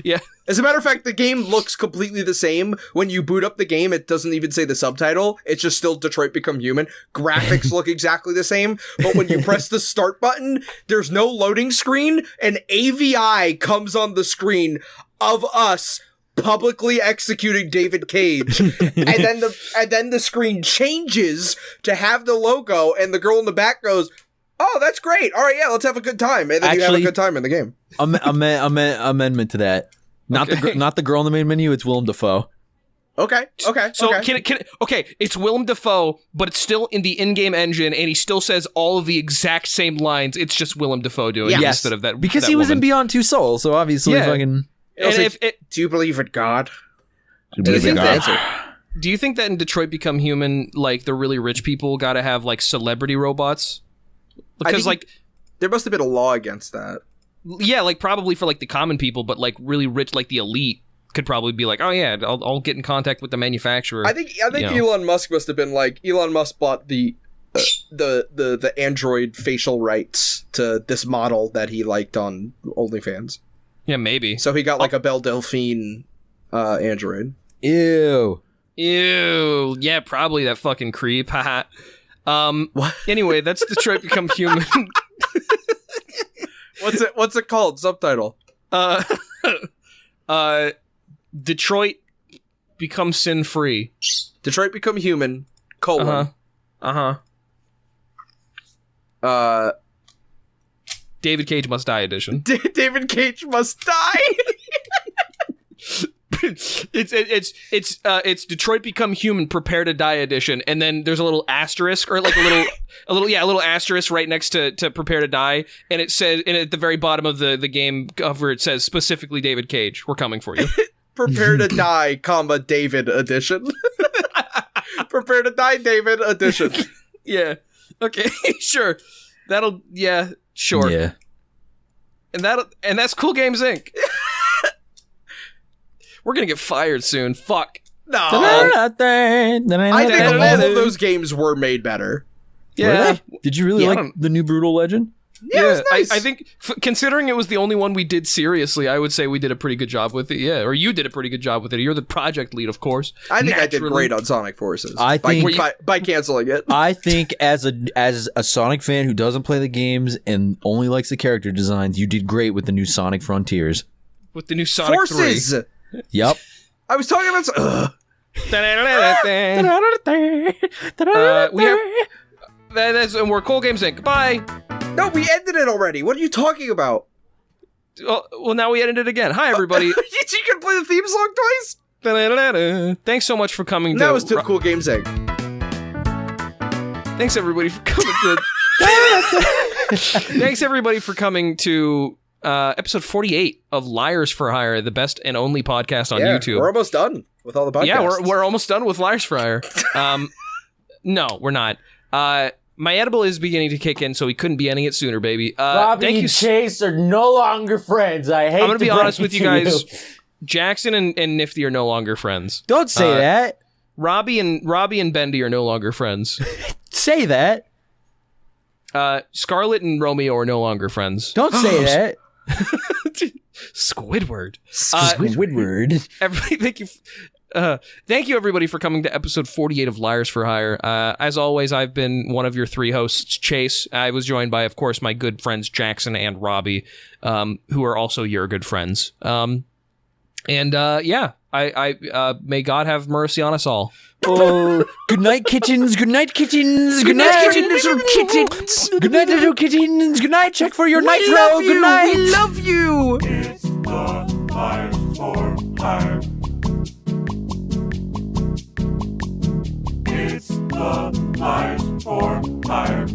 Yeah. As a matter of fact, the game looks completely the same. When you boot up the game, it doesn't even say the subtitle. It's just still Detroit Become Human. Graphics look exactly the same. But when you press the start button, there's no loading screen. An AVI comes on the screen of us publicly executing David Cage. and then the screen changes to have the logo, and the girl in the back goes, "Oh, that's great. All right, yeah, let's have a good time." And then you have a good time in the game. Amendment to that. Not the girl in the main menu. It's Willem Dafoe. Okay. So it's Willem Dafoe, but it's still in the in-game engine, and he still says all of the exact same lines. It's just Willem Dafoe doing it instead of that. Because that he was in woman. Beyond Two Souls, so obviously fucking. And do you believe in God? Do you think that in Detroit Become Human, like the really rich people got to have like celebrity robots? Because like there must have been a law against that. Yeah, like probably for like the common people, but like really rich, like the elite, could probably be like, oh yeah, I'll get in contact with the manufacturer. I think Elon Musk must have been like, Elon Musk bought the Android facial rights to this model that he liked on OnlyFans. Yeah, maybe. So he got like a Belle Delphine Android. Ew. Yeah, probably that fucking creep. Haha. What? Anyway, that's Detroit Become Human. What's it called? Subtitle. Detroit Become Sin Free. Detroit Become Human, : David Cage Must Die edition. David Cage Must Die. It's Detroit Become Human Prepare to Die edition, and then there's a little asterisk or like a little asterisk right next to Prepare to Die, and it says, and at the very bottom of the game cover it says specifically David Cage, we're coming for you. Prepare to Die, David edition. Prepare to Die, David edition. Yeah. Okay. Sure. Sure. Yeah. And that's Cool Games Inc. We're gonna get fired soon. Fuck. No. I think all of those games were made better. Yeah. Did you really like the new Brutal Legend? Yeah, it was nice. I think considering it was the only one we did seriously, I would say we did a pretty good job with it. Yeah, or you did a pretty good job with it. You're the project lead, of course. I think I did great on Sonic Forces. I think by canceling it. I think as a Sonic fan who doesn't play the games and only likes the character designs, you did great with the new Sonic Frontiers. With the new Sonic Forces. 3. Yep. I was talking about. And we're Cool Games Inc. Bye. No, we ended it already. What are you talking about? Well, now we ended it again. Hi, everybody. You can play the theme song twice? Thanks so much for coming to... That was to Cool Games Inc. Thanks, everybody, for coming to... Thanks, everybody, for coming to episode 48 of Liars4Hire, the best and only podcast on YouTube. We're almost done with all the podcasts. Yeah, we're almost done with Liars4Hire. No, we're not. My edible is beginning to kick in, so we couldn't be ending it sooner, baby. Robbie and Chase are no longer friends. I'm going to be honest with you guys. Jackson and Nifty are no longer friends. Don't say that. Robbie and Bendy are no longer friends. Say that. Scarlett and Romeo are no longer friends. Don't say that. Squidward. Squidward. Everybody, thank you. Thank you, everybody, for coming to episode 48 of Liars for Hire. As always, I've been one of your three hosts, Chase. I was joined by, of course, my good friends Jackson and Robbie, who are also your good friends. I may God have mercy on us all. Oh, good night, kittens. Good night, kittens. Good night, kittens. Good night, little kittens. Good night. Check for your nitro. Good night. We love you. It's the Liars for Hire. It's the Liars for Hire.